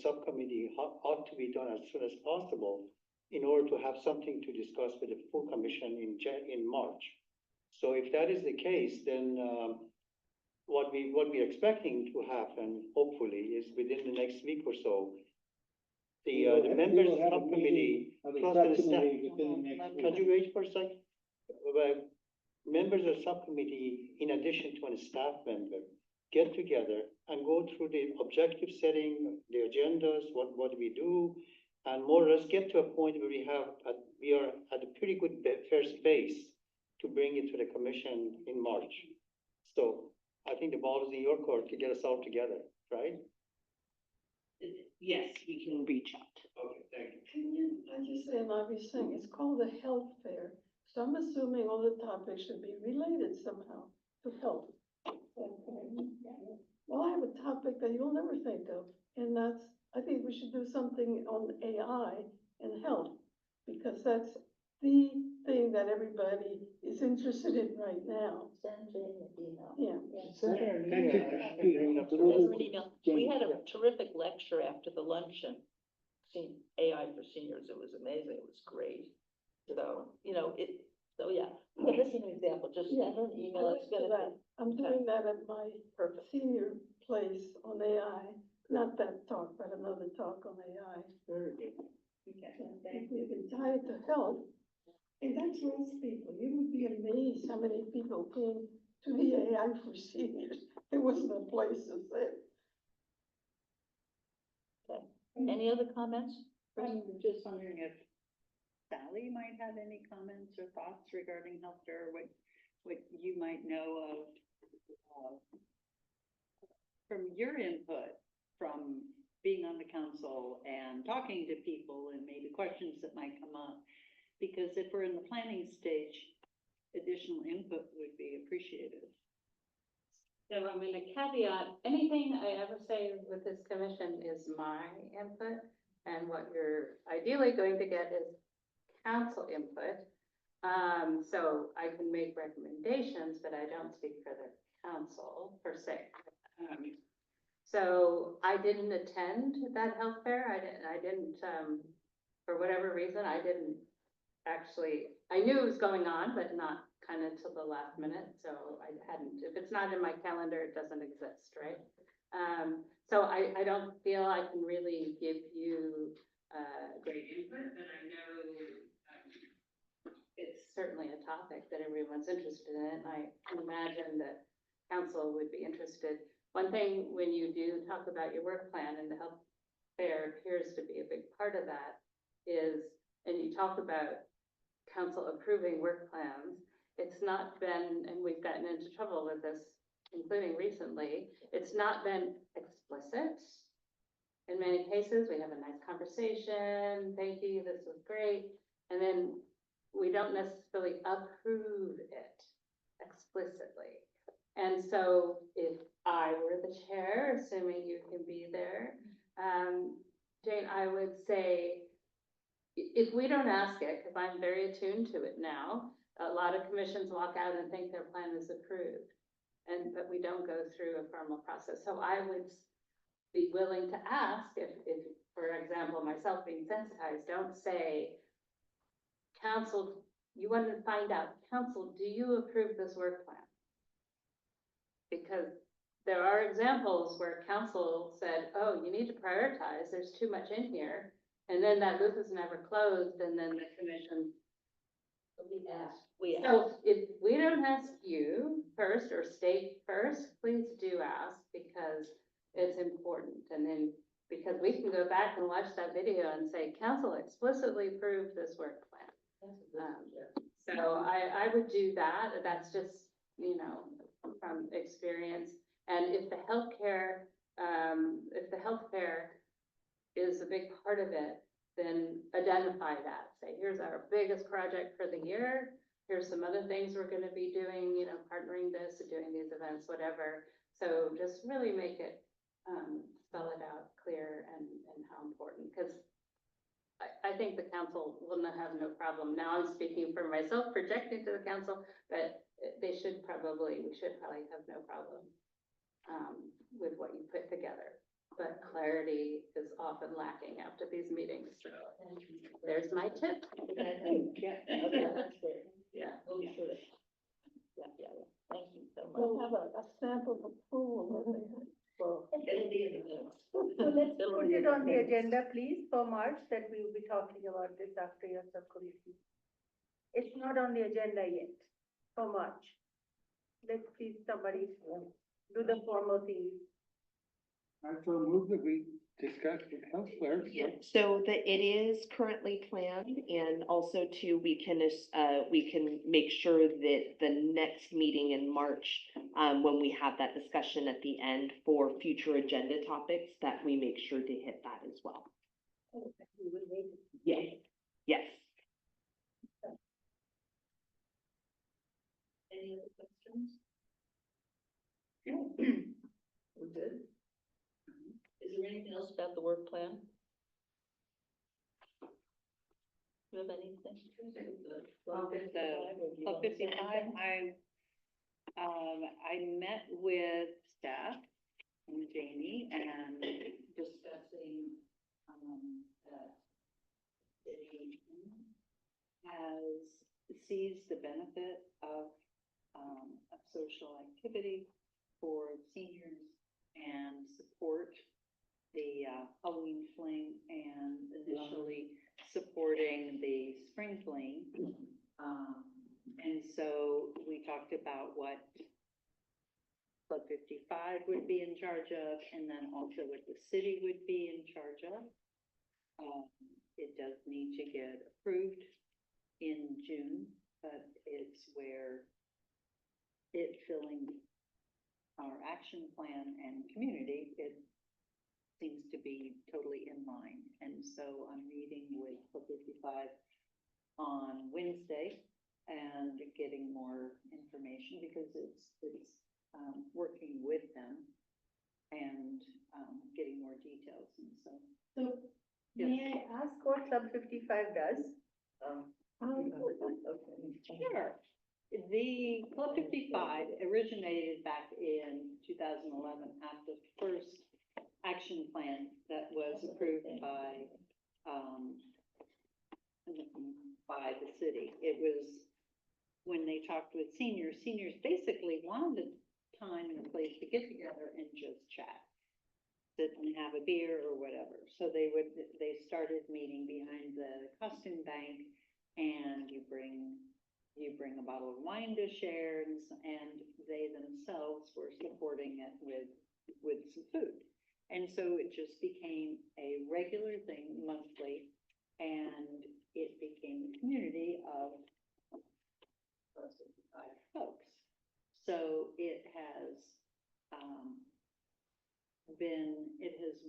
subcommittee ought to be done as soon as possible in order to have something to discuss with the full commission in March. So if that is the case, then what we're expecting to happen, hopefully, is within the next week or so, the members subcommittee, Of the plus the staff. subcommittee within the next Could week. you wait for a second? Members of subcommittee, in addition to a staff member, get together and go through the objective setting, the agendas, what we do, and more or less get to a point where we are at a pretty good first base to bring it to the commission in March. So I think the ball is in your court to get us all together, right? Yes, we can reach out. Okay, thank you. Can you, I just say an obvious thing, it's called the health fair, so I'm assuming all the topics should be related somehow to health. Well, I have a topic that you'll never think of, and that's, I think we should do something on AI and health, because that's the thing that everybody is interested in right now. Send Jane an email. Yeah. We had a terrific lecture after the luncheon, AI for seniors, it was amazing, it was great. So, so yeah, this is an example, just send her an I email, went it's to gonna that. I'm doing that at my senior place on AI, not that talk, but another talk on AI. If we can tie it to health, and that's most people, you would be amazed how many people came to the AI for seniors. There wasn't a place to sit. Any other comments? I'm just wondering if Sally might have any comments or thoughts regarding healthcare, what you might know of from your input, from being on the council and talking to people and maybe questions that might come up. Because if we're in the planning stage, additional input would be appreciated. So I'm gonna caveat, anything I ever say with this commission is my input, and what you're ideally going to get is council input. So I can make recommendations, but I don't speak for the council per se. So I didn't attend that health fair, I didn't, for whatever reason, I didn't actually, I knew it was going on, but not kind of till the last minute, so I hadn't, if it's not in my calendar, it doesn't exist, right? So I don't feel I can really give you, great input, but I know, it's certainly a topic that everyone's interested in, and I can imagine that council would be interested. One thing, when you do talk about your work plan, and the health fair appears to be a big part of that, is, and you talk about council approving work plans, it's not been, and we've gotten into trouble with this, including recently, it's not been explicit. In many cases, we have a nice conversation, thank you, this was great, and then we don't necessarily approve it explicitly. And so if I were the chair, assuming you can be there, Jane, I would say, if we don't ask it, because I'm very attuned to it now, a lot of commissions walk out and think their plan is approved, but we don't go through a formal process. So I would be willing to ask if, for example, myself being sensitized, don't say, council, you want to find out, council, do you approve this work plan? Because there are examples where council said, oh, you need to prioritize, there's too much in here. And then that loop is never closed, and then the commission. We asked. So if we don't ask you first or state first, please do ask, because it's important. And then, because we can go back and watch that video and say, council explicitly approved this work plan. So I would do that. That's just, from experience. And if the healthcare is a big part of it, then identify that. Say, here's our biggest project for the year. Here's some other things we're going to be doing, partnering this, doing these events, whatever. So just really make it, spell it out clear and how important, because I think the council will not have no problem. Now I'm speaking for myself, projecting to the council, but we should probably have no problem with what you put together. But clarity is often lacking after these meetings. So there's my tip. Okay, that's great. Yeah. We'll be sure to- Yeah. Thank you so much. We'll have a stamp of approval. Well, it'll be in the minutes. So let's put it on the agenda, please, for March, that we will be talking about this after your subcommittee. It's not on the agenda yet, for March. Let's please, somebody do the formal thing. I so move that we discuss the health fair. So it is currently planned, and also too, we can make sure that the next meeting in March, when we have that discussion at the end for future agenda topics, that we make sure to hit that as well. Yes, yes. Any other questions? We're good? Is there anything else about the work plan? Do you have anything? Club 55, I met with staff and Jamie and discussing, that city sees the benefit of social activity for seniors and support the Halloween fling and initially supporting the spring fling. And so we talked about what Club 55 would be in charge of, and then also what the city would be in charge of. It does need to get approved in June, but it's where it filling our action plan and community, it seems to be totally in line. And so I'm meeting with Club 55 on Wednesday and getting more information because it's working with them and getting more details. And so, May I ask what Club 55 does? sure. The Club 55 originated back in 2011 after the first action plan that was approved by the city. It was when they talked with seniors basically wanted time and a place to get together and just chat, sit and have a beer or whatever. So they started meeting behind the costume bank, and you bring a bottle of wine to share, and they themselves were supporting it with some food. And so it just became a regular thing monthly, and it became a community of 55 folks. So it has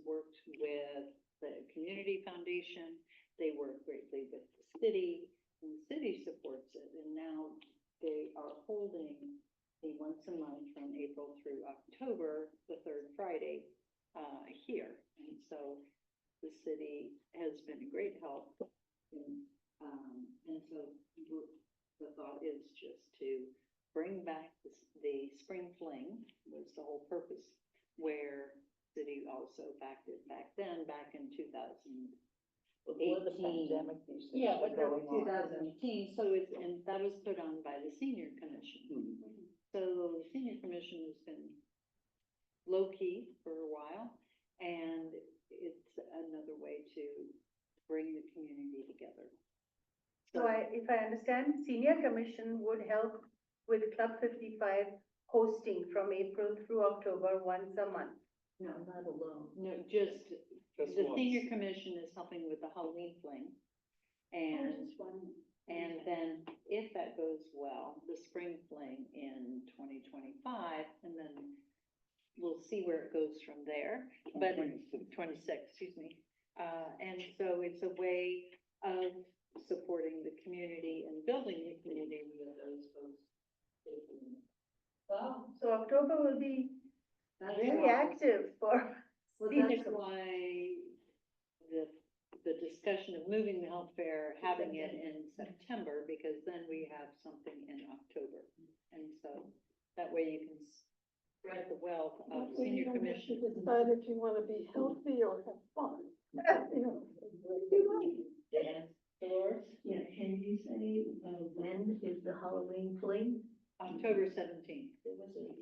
worked with the Community Foundation. They work greatly with the city, and the city supports it. And now they are holding the once a month from April through October, the third Friday, here. And so the city has been a great help. And so the thought is just to bring back the spring fling was the whole purpose, where city also back in 2018. Before the pandemic, these things Yeah, were but that was going on. 2018, so and that was put on by the senior commission. So the senior commission has been low-key for a while, and it's another way to bring the community together. So if I understand, Senior Commission would help with Club 55 hosting from April through October once a month. No, not alone. No, just Just the once. senior commission is helping with the Halloween fling. And then if that goes well, the spring fling in 2025, and then we'll see where it goes from there. But 26, excuse me. And so it's a way of supporting the community and building the community with those folks. Wow. So October will be That's very why- active for Well, senior. that's why the discussion of moving the health fair, having it in September, because then we have something in October. And so that way you can spread the wealth of So you senior don't have to commission. decide if you wanna be healthy or have fun. You know, Dolores? Yeah, can you say, when is the Halloween fling? October 17th.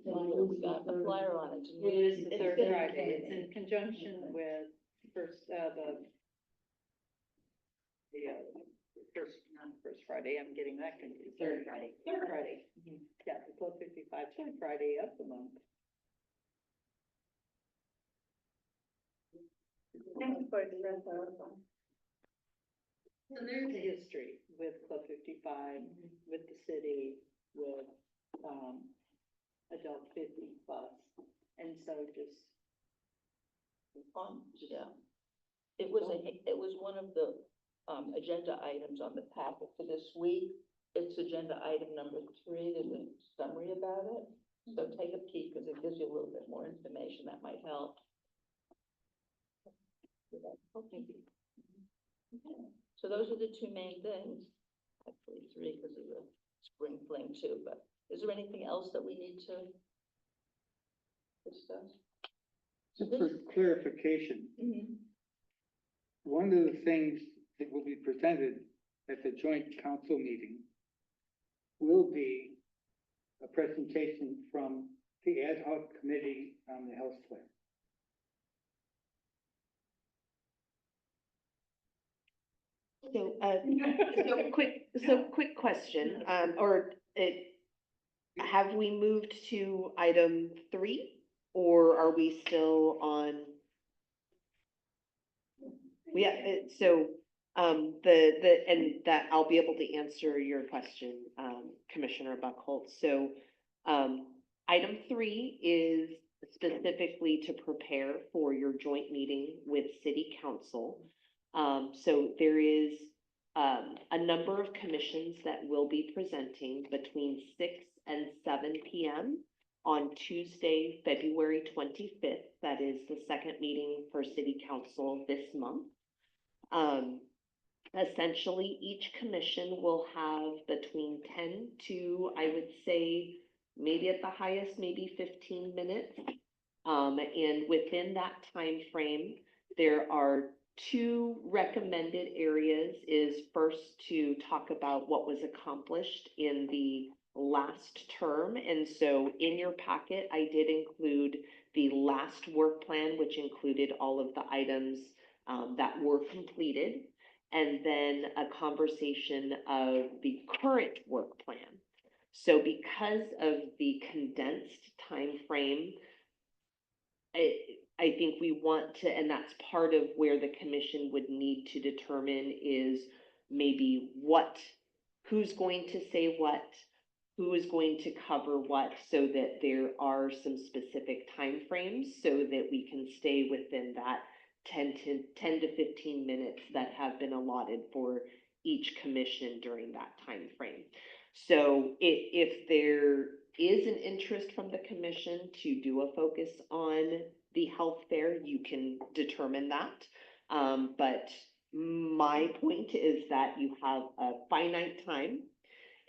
We got a flyer on it. It is the third Friday. It's in conjunction with not first Friday, I'm getting that confused. Third Friday. Third Friday. Yeah, the 12:55, third Friday of the month. Thank you for clarifying. So there's a history with Club 55, with the city, with, adult 50 plus. And so just, Yeah. It was one of the, agenda items on the packet for this week. It's agenda item number 3, there's a summary about it. So take a peek, because it gives you a little bit more information that might help. Okay. So those are the two main things, actually 3 because of the spring fling too, but is there anything else that we need to discuss? Just for clarification, one of the things that will be presented at the joint council meeting will be a presentation from the ad hoc committee on the health plan. Quick question, have we moved to item 3, or are we still on? Yeah, and that I'll be able to answer your question, Commissioner Buckholz. So, item 3 is specifically to prepare for your joint meeting with City Council. So there is, a number of commissions that will be presenting between 6 and 7 p.m. on Tuesday, February 25th. That is the second meeting for City Council this month. Essentially, each commission will have between 10 to, I would say, maybe at the highest, maybe 15 minutes. And within that time frame, there are 2 recommended areas. Is first to talk about what was accomplished in the last term. And so in your packet, I did include the last work plan, which included all of the items that were completed, and then a conversation of the current work plan. So because of the condensed time frame, I think we want to, and that's part of where the commission would need to determine is maybe who's going to say what, who is going to cover what, so that there are some specific timeframes so that we can stay within that 10 to 15 minutes that have been allotted for each commission during that time frame. So if there is an interest from the commission to do a focus on the health fair, you can determine that. But my point is that you have a finite time,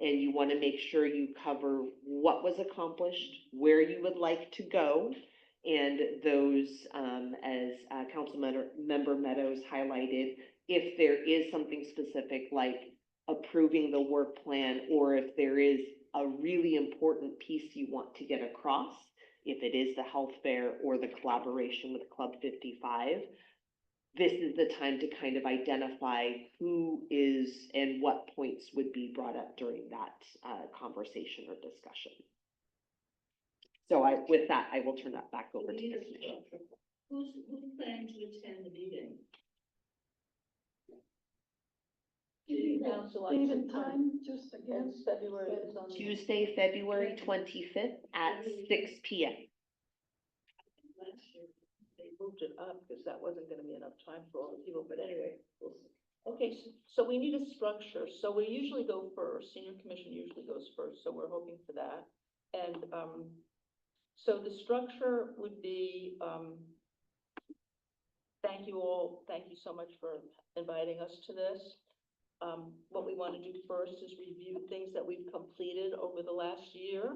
and you want to make sure you cover what was accomplished, where you would like to go, and those, as Councilmember Meadows highlighted, if there is something specific like approving the work plan, or if there is a really important piece you want to get across, if it is the health fair or the collaboration with Club 55, this is the time to kind of identify who is and what points would be brought up during that conversation or discussion. So with that, I will turn that back over to the commission. Who's planning to attend the meeting? Council, Date and time, just again. It's February, it's on Tuesday, February 25th at 6 p.m. last year. They moved it up because that wasn't gonna be enough time for all the people, but anyway, we'll see. Okay, so we need a structure. So we usually go first, senior commission usually goes first, so we're hoping for that. And, so the structure would be, thank you all, thank you so much for inviting us to this. What we want to do first is review things that we've completed over the last year.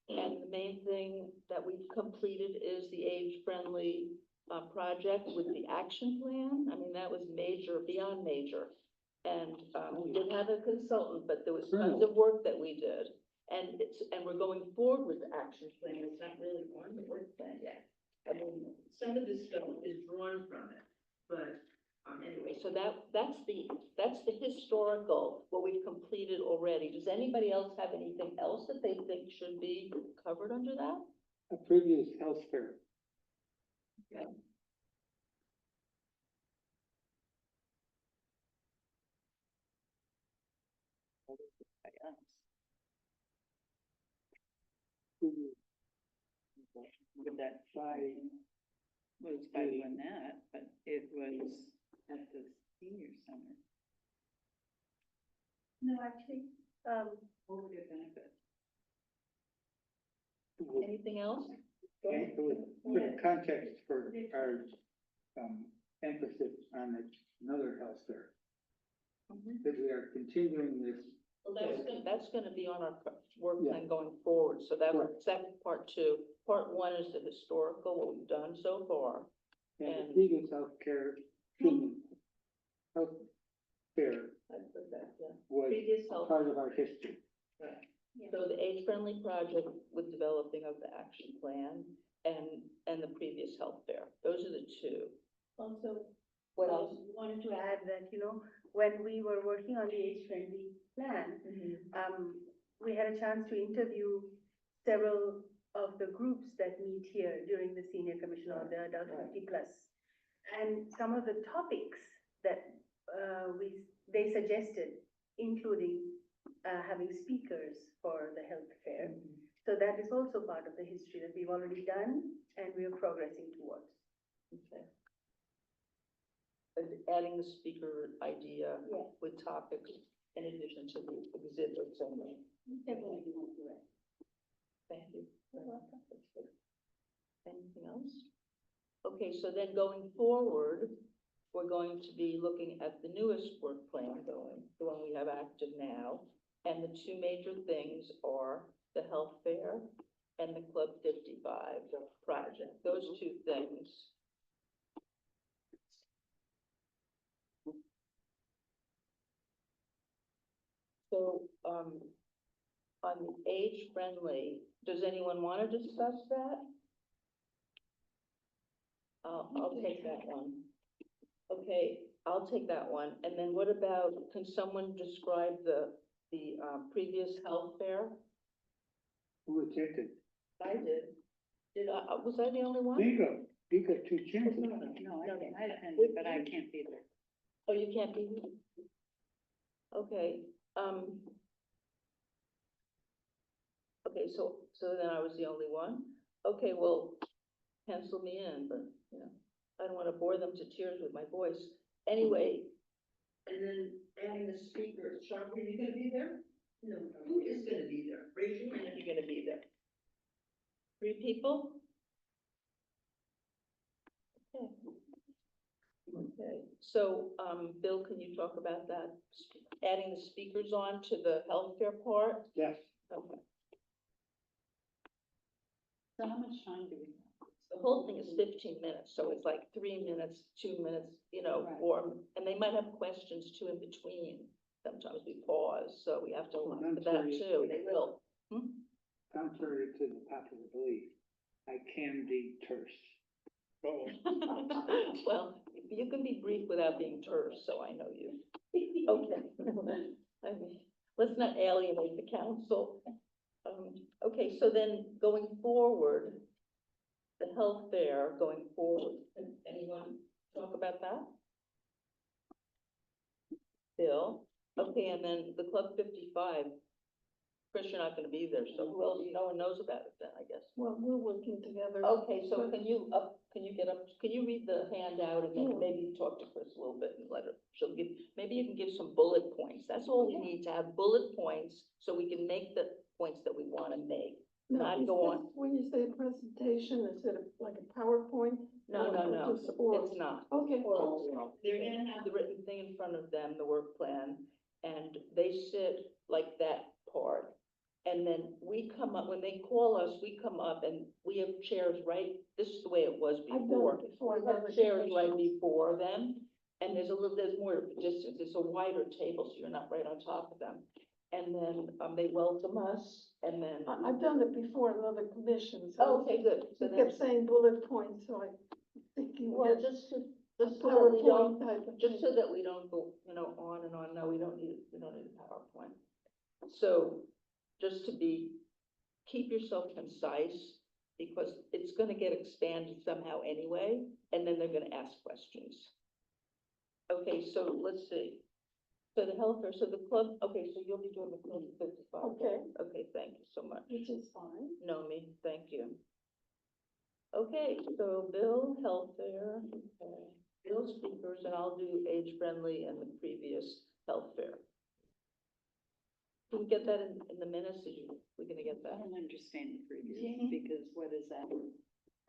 And the main thing that we've completed is the age-friendly project with the action plan. I mean, that was major, beyond major. And we did have a consultant, but there was tons of work that we did. And we're going forward with the action plan. It's not really on the work plan yet. I mean, some of this stuff is drawn from it. But, anyway, so that's the historical, what we've completed already. Does anybody else have anything else that they think should be covered under that? A previous health fair. Would that By, was by doing that, but it was at the senior center. No, actually, What would it benefit? Anything else? and it was put context for our, emphasis on another health fair. That we are continuing this. Well, that's gonna be on our work plan going forward, so that was second part two. Part one is the historical, what we've done so far. And And- the previous health fair I put that, yeah. was Previous health. part of our history. So the age-friendly project with developing of the action plan and the previous health fair, those are the two. also, What else? wanted to add that, when we were working on the age-friendly plan, we had a chance to interview several of the groups that meet here during the senior commission or the adult 50+. And some of the topics that they suggested, including having speakers for the health fair. So that is also part of the history that we've already done and we are progressing towards. Okay. Adding the speaker idea Yeah. with topics in addition to the exhibits and the. Definitely want to write. Thank you. That's good. Anything else? Okay, so then going forward, we're going to be looking at the newest work plan going, the one we have active now. And the two major things are the health fair and the Club 55 project, those two things. So, on the age-friendly, does anyone want to discuss that? I'll take that one. Okay, I'll take that one. And then what about, can someone describe the previous health fair? Who attended? I did. Was I the only one? Bingo, you got two chances. No, I attended, but I can't be there. Oh, you can't be here? Okay, okay, so then I was the only one? Okay, well, pencil me in, but, I don't wanna bore them to tears with my voice. Anyway, and then adding the speakers, Sharp, are you gonna be there? No. Who is gonna be there? Raise your hand if you're gonna be there. 3 people? Okay. Okay, so, Bill, can you talk about that? Adding the speakers on to the healthcare part? Yes, Okay. So how much time do we have? The whole thing is 15 minutes, so it's like 3 minutes, 2 minutes, Right. or, and they might have questions too in between. Sometimes we pause, so we have to Well, look for that I'm sorry. too, they will. contrary to the popular belief, I can be terse. Well, you can be brief without being terse, so I know you. Okay. I mean, let's not alienate the council. Okay, so then going forward, the health fair going forward, can anyone talk about that? Bill, okay, and then the Club 55, Chris, you're not gonna be there, so who else, no one knows about it then, I guess. Well, we're working together. Okay, so can you get up, can you read the handout and then maybe talk to Chris a little bit and let her, maybe you can give some bullet points, that's all we need, to have bullet points, so we can make the points that we wanna make. No, not is go this- on. When you say presentation, is it like a PowerPoint? No, Or just oral? it's not. Okay. They're gonna have the written thing in front of them, the work plan, and they sit like that part. And then we come up, when they call us, we come up and we have chairs right, this is the way it was I've done before. it before. We have chairs right before them, and there's more of a distance, it's a wider table, so you're not right on top of them. And then, they welcome us, and then. I've done it before in other commissions. Oh, okay, good. So You then- kept saying bullet points, so I thinking. Well, just to Just so that we don't, PowerPoint type of just so thing. that we don't go, on and on, no, we don't need a PowerPoint. So, just to keep yourself concise, because it's gonna get expanded somehow anyway, and then they're gonna ask questions. Okay, so let's see. So the healthcare, so the club, okay, so you'll be doing the club 55. Okay. Okay, thank you so much. Which is fine. Nomi, thank you. Okay, so Bill, health fair, okay, Bill speakers, and I'll do age friendly and the previous health fair. Can we get that in the minutes? We're gonna get I that? don't understand the previous, Mhm. because what is that?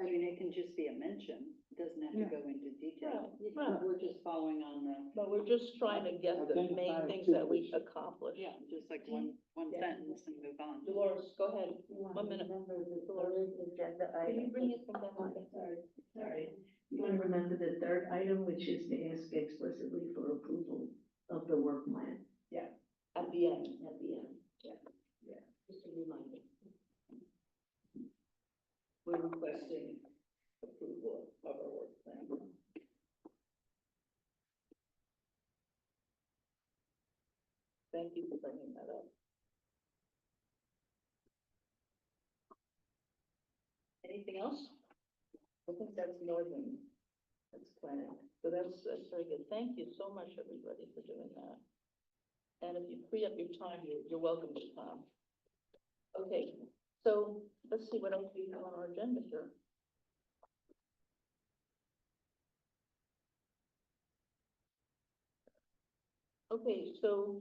I mean, it can just be a mention, it doesn't have to go into detail. Right. We're just following on the, But we're just trying to get the main Identify things that we activities. accomplish. yeah, just like one sentence and move on. Dolores, go ahead. You want 1 to minute. remember the third agenda Can you item? bring it from that one? Sorry, you want to remember the third item, which is to ask explicitly for approval of the work plan At the end. at the end. Just a reminder. We're requesting approval of our work plan. Thank you for bringing that up. Anything else? I think that's more than, that's planning. So that's very good. Thank you so much, everybody, for doing that. And if you free up your time, you're welcome to come. Okay, so let's see what else we have on our agenda here. Okay, so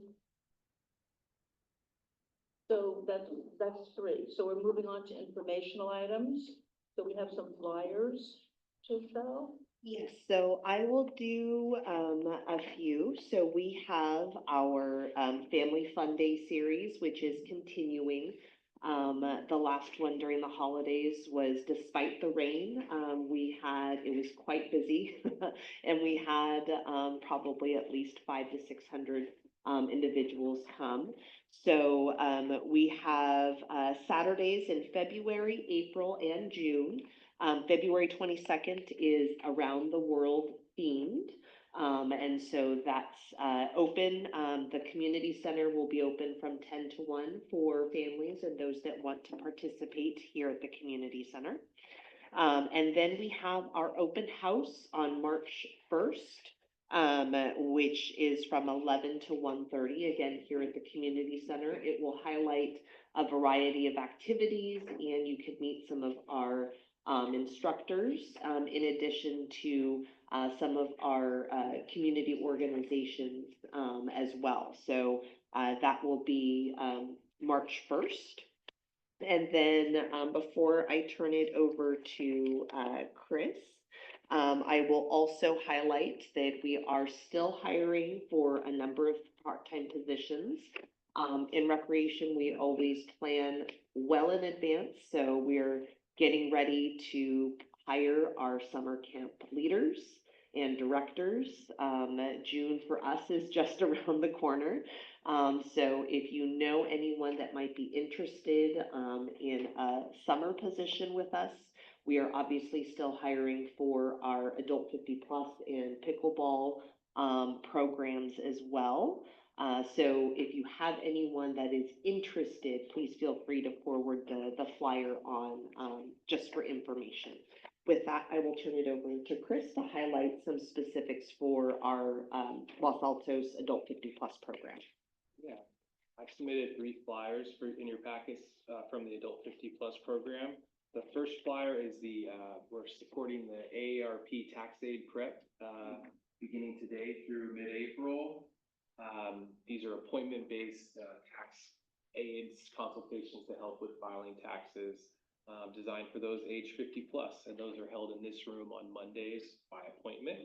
that's three. So we're moving on to informational items. So we have some flyers to show. Yes, so I will do a few. So we have our Family Fun Day series, which is continuing. The last one during the holidays was despite the rain. It was quite busy and we had probably at least 500 to 600 individuals come. So we have Saturdays in February, April, and June. February 22nd is Around the World themed. And so that's open. The community center will be open from 10 to 1 for families and those that want to participate here at the community center. And then we have our open house on March 1st, which is from 11 to 1:30, again, here at the community center. It will highlight a variety of activities and you could meet some of our instructors, in addition to some of our community organizations as well. So that will be March 1st. And then before I turn it over to Chris, I will also highlight that we are still hiring for a number of part-time positions. In recreation, we always plan well in advance, so we're getting ready to hire our summer camp leaders and directors. June for us is just around the corner. So if you know anyone that might be interested in a summer position with us, we are obviously still hiring for our adult 50 plus and pickleball programs as well. So if you have anyone that is interested, please feel free to forward the flyer on just for information. With that, I will turn it over to Chris to highlight some specifics for our Los Altos Adult 50 Plus program. Yeah, I've submitted 3 flyers in your packets from the Adult 50 Plus program. The first flyer is we're supporting the AARP Tax Aid Prep beginning today through mid-April. These are appointment-based tax aids, consultations to help with filing taxes, designed for those age 50 plus, and those are held in this room on Mondays by appointment.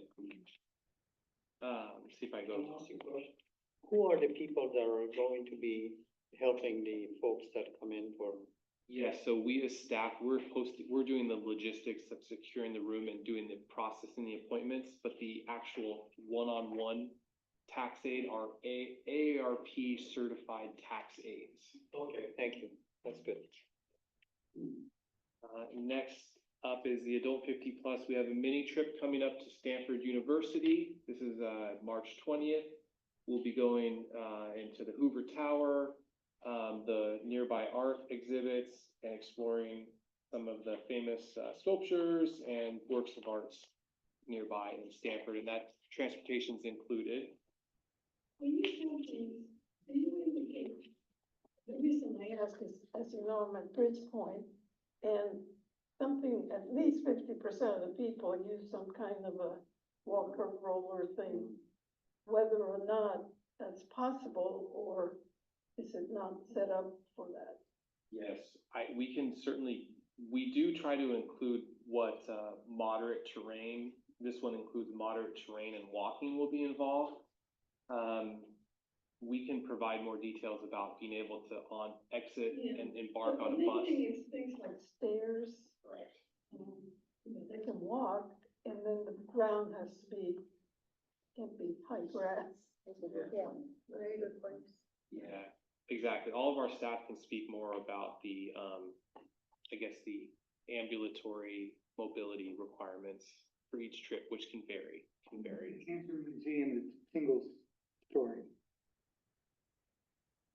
Let's see if I go. Who are the people that are going to be helping the folks that come in for? Yeah, so we as staff, we're doing the logistics of securing the room and doing the processing the appointments, but the actual one-on-one tax aid are AARP certified tax aids. Okay, thank you. That's good. Next, up is the adult 50+. We have a mini trip coming up to Stanford University. This is March 20th. We'll be going into the Hoover Tower, the nearby art exhibits, and exploring some of the famous sculptures and works of arts nearby in Stanford, and that transportation's included. When you have these, do you indicate, the reason I ask is, as you know, I'm at Bridgepoint, and something, at least 50% of the people use some kind of a walker roller thing, whether or not that's possible, or is it not set up for that? Yes, we can certainly, we do try to include what moderate terrain. This one includes moderate terrain and walking will be involved. We can provide more details about being able to exit and embark on a The bus. main thing is things like stairs, Right. they can walk, and then the ground has to be, can't be high grass. Yeah, very good points. Yeah, exactly. All of our staff can speak more about the, I guess, the ambulatory mobility requirements for each trip, which can vary. The Cancer Museum is single story.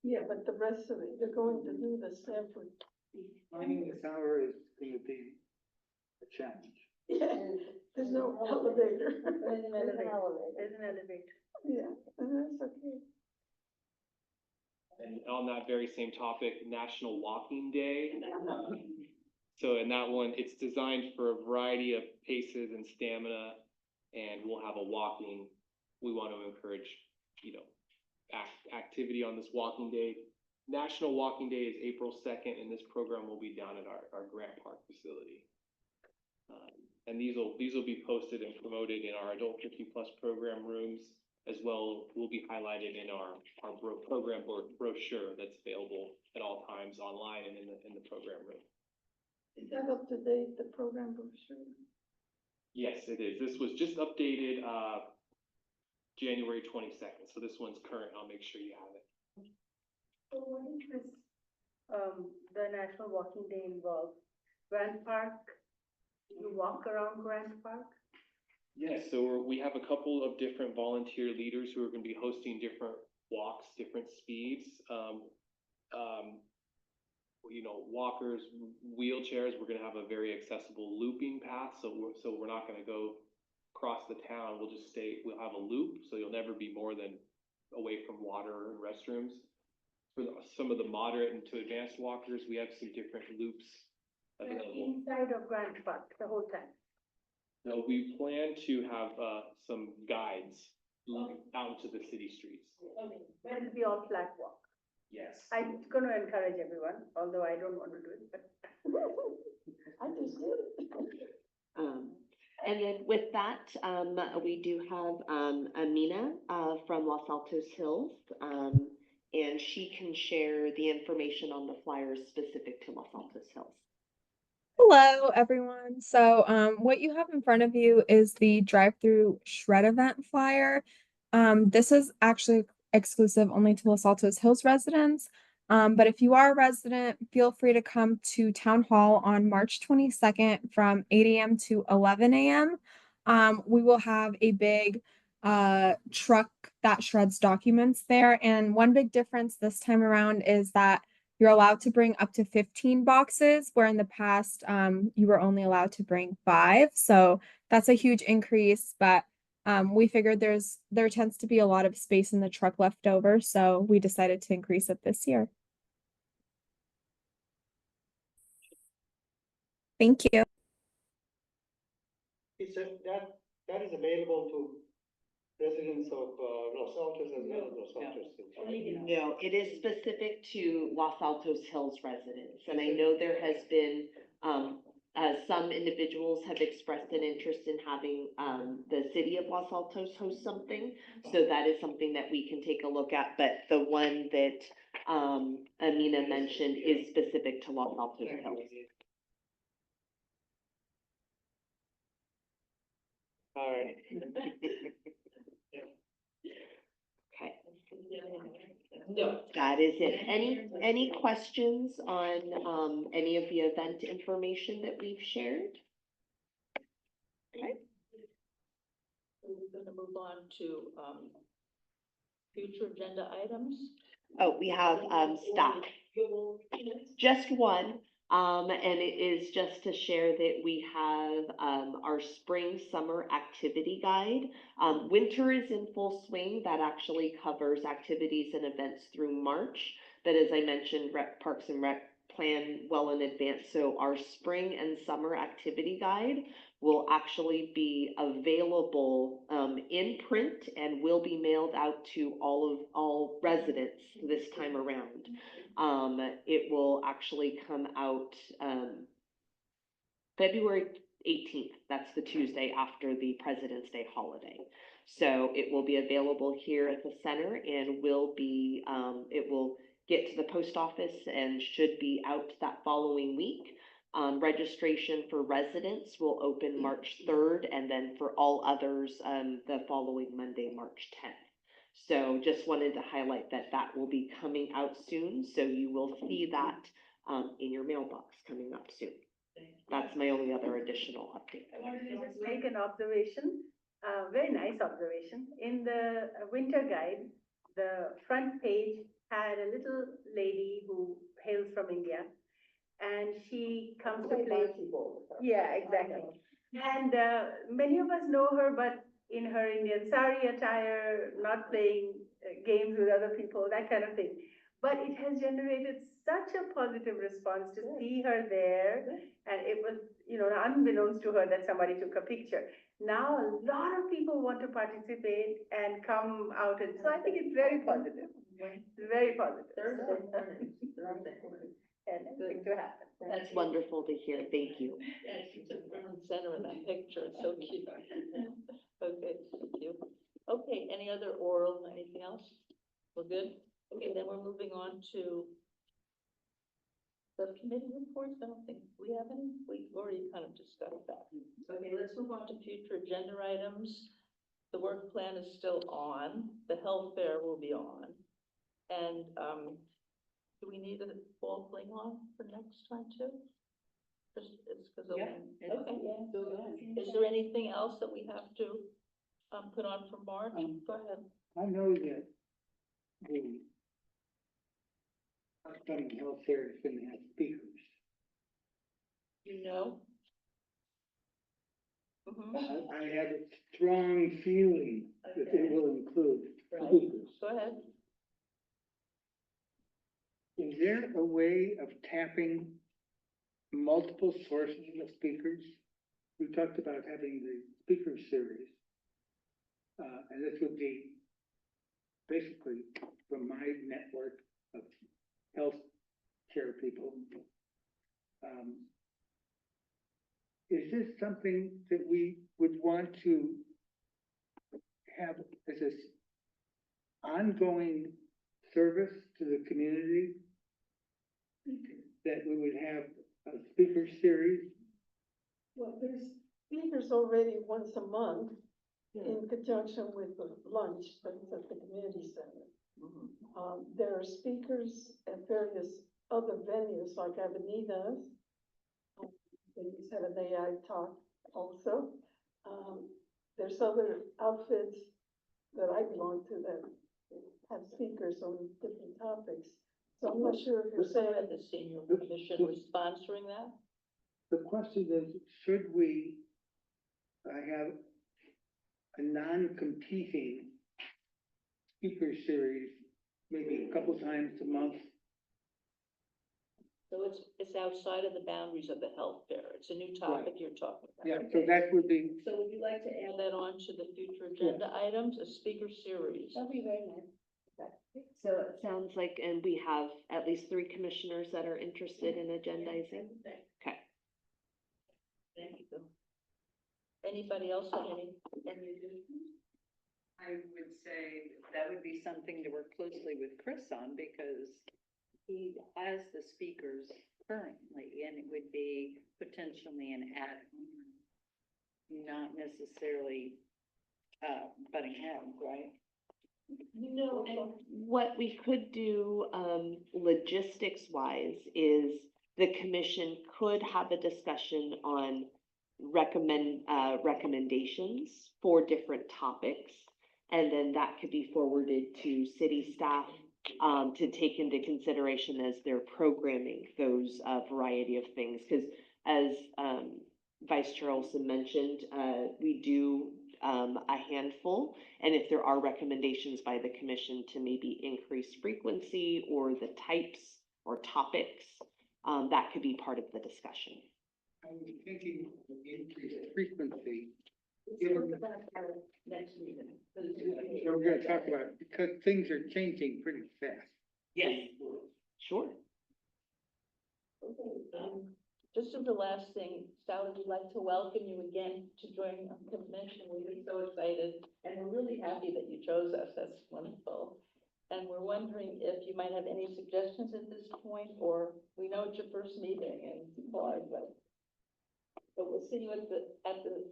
Yeah, but the rest of it, you're going to do the Stanford. Finding the tower is going to be a challenge. Yeah, there's no elevator. There's an elevator. There's an elevator. Yeah, and that's okay. And on that very same topic, National Walking Day. So in that one, it's designed for a variety of paces and stamina, and we'll have a walking. We want to encourage, activity on this walking day. National Walking Day is April 2nd, and this program will be down at our Grant Park facility. And these will be posted and promoted in our adult 50+ program rooms, as well will be highlighted in our program brochure that's available at all times online and in the program room. Is that up to date, the program brochure? Yes, it is. This was just updated January 22nd, so this one's current. I'll make sure you have it. So what is this, the National Walking Day involved? Grant Park, you walk around Grant Park? Yes, so we have a couple of different volunteer leaders who are going to be hosting different walks, different speeds. Walkers, wheelchairs, we're going to have a very accessible looping path. So we're not going to go across the town. We'll have a loop. So you'll never be more than away from water and restrooms. For some of the moderate and to advanced walkers, we have some different loops available. Inside of Grant Park, the whole time? No, we plan to have some guides out into the city streets. But it'll be all flat walk. Yes. I'm gonna encourage everyone, although I don't want to do it, but. I just did. And then with that, we do have, Amina, from Los Altos Hills. And she can share the information on the flyers specific to Los Altos Hills. Hello, everyone. So, what you have in front of you is the drive-through shred event flyer. This is actually exclusive only to Los Altos Hills residents. But if you are a resident, feel free to come to Town Hall on March 22nd from 8 a.m. to 11 a.m. We will have a big truck that shreds documents there. And one big difference this time around is that you're allowed to bring up to 15 boxes, where in the past, you were only allowed to bring 5. So that's a huge increase, but we figured there tends to be a lot of space in the truck left over, so we decided to increase it this year. Thank you. That is available to residents of Los Altos as well as Los Altos. No, it is specific to Los Altos Hills residents, and I know there has been, some individuals have expressed an interest in having, the city of Los Altos host something. So that is something that we can take a look at, but the one that, Amina mentioned is specific to Los Altos Hills. All right. Okay. No, that is it. Any questions on, any of the event information that we've shared? move on to, future agenda items. Oh, we have, staff. Just one, and it is just to share that we have, our spring, summer activity guide. Winter is in full swing. That actually covers activities and events through March. But as I mentioned, Parks and Rec plan well in advance. So our spring and summer activity guide will actually be available, in print and will be mailed out to all residents this time around. It will actually come out, February 18th. That's the Tuesday after the President's Day holiday. So it will be available here at the center and will be, it will get to the post office and should be out that following week. Registration for residents will open March 3rd, and then for all others, the following Monday, March 10th. So just wanted to highlight that that will be coming out soon, so you will see that in your mailbox coming up soon. That's my only other additional update. I wanted to just make an observation, very nice observation. In the winter guide, the front page had a little lady who hails from India, and she comes to play. Yeah, exactly. And many of us know her, but in her Indian sari attire, not playing games with other people, that kind of thing. But it has generated such a positive response to see her there. And it was, unbeknownst to her that somebody took a picture. Now a lot of people want to participate and come out. And so I think it's very positive. It's very positive. And everything to happen. That's wonderful to hear. Thank you. She's in the center of that picture, it's so cute. Okay, thank you. Okay, any other oral, anything else? We're good? Okay, then we're moving on to subcommittee reports. I don't think we have any. We've already kind of discussed that. Okay, let's move on to future agenda items. The work plan is still on. The health fair will be on. And, do we need a fall fling on for next time too? It's because of. Yeah, Okay. Is there anything else that we have to, put on for March? Go ahead. I know that the upcoming health fair is gonna have speakers. You know? Mhm. I have a strong feeling that it will include Right. speakers. Go ahead. Is there a way of tapping multiple sources of speakers? We talked about having the speaker series. And this would be basically from my network of healthcare people. Is this something that we would want to have as an ongoing service to the community? That we would have a speaker series? Well, there's speakers already once a month in conjunction with the lunch, but it's at the community center. There are speakers at various other venues like Avenidas. They used to have an AI talk also. There's other outfits that I belong to that have speakers on different topics. So I'm not sure if you're saying The senior commission was sponsoring that? The question is, should we have a non-competing speaker series, maybe a couple times a month? So it's outside of the boundaries of the health fair. It's a new topic you're talking about. Yeah, so that would be, So would you like to add that on to the future agenda items, a speaker series? That'd be very nice. So it sounds like, and we have at least 3 commissioners that are interested in agendizing. Okay. Thank you. Anybody else have any additions? I would say that would be something to work closely with Chris on, because he has the speakers currently, and it would be potentially an add-on, not necessarily, butting heads, right? No, and what we could do, logistics wise, is the commission could have a discussion on recommendations for different topics. And then that could be forwarded to city staff, to take into consideration as they're programming those, variety of things. Because as, Vice Chair Olson mentioned, we do, a handful. And if there are recommendations by the commission to maybe increase frequency or the types or topics, that could be part of the discussion. I was thinking of increased frequency. Next meeting. So we're gonna talk about, it because things are changing pretty fast. Yes. Sure. Just as the last thing, Sally, we'd like to welcome you again to join our convention. We're so excited, and we're really happy that you chose us. That's wonderful. And we're wondering if you might have any suggestions at this point, or we know it's your first meeting and it's hard, but we'll see you at the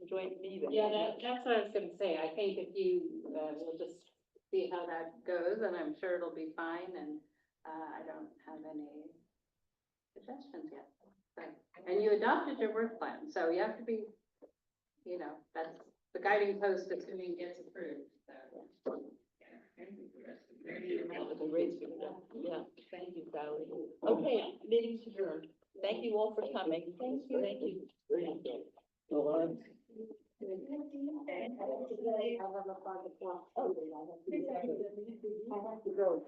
joint meeting. Yeah, that's what I was gonna say. I think if you, we'll just see how that goes, and I'm sure it'll be fine, and, I don't have any suggestions yet. So, and you adopted your work plan, so you have to be, you know, that's the guiding post assuming it gets approved, so. Yeah, thank you, Sally. Okay, meeting's adjourned. Thank you all for coming. Thank you. Thank you. I have a 5 o'clock. I have to go.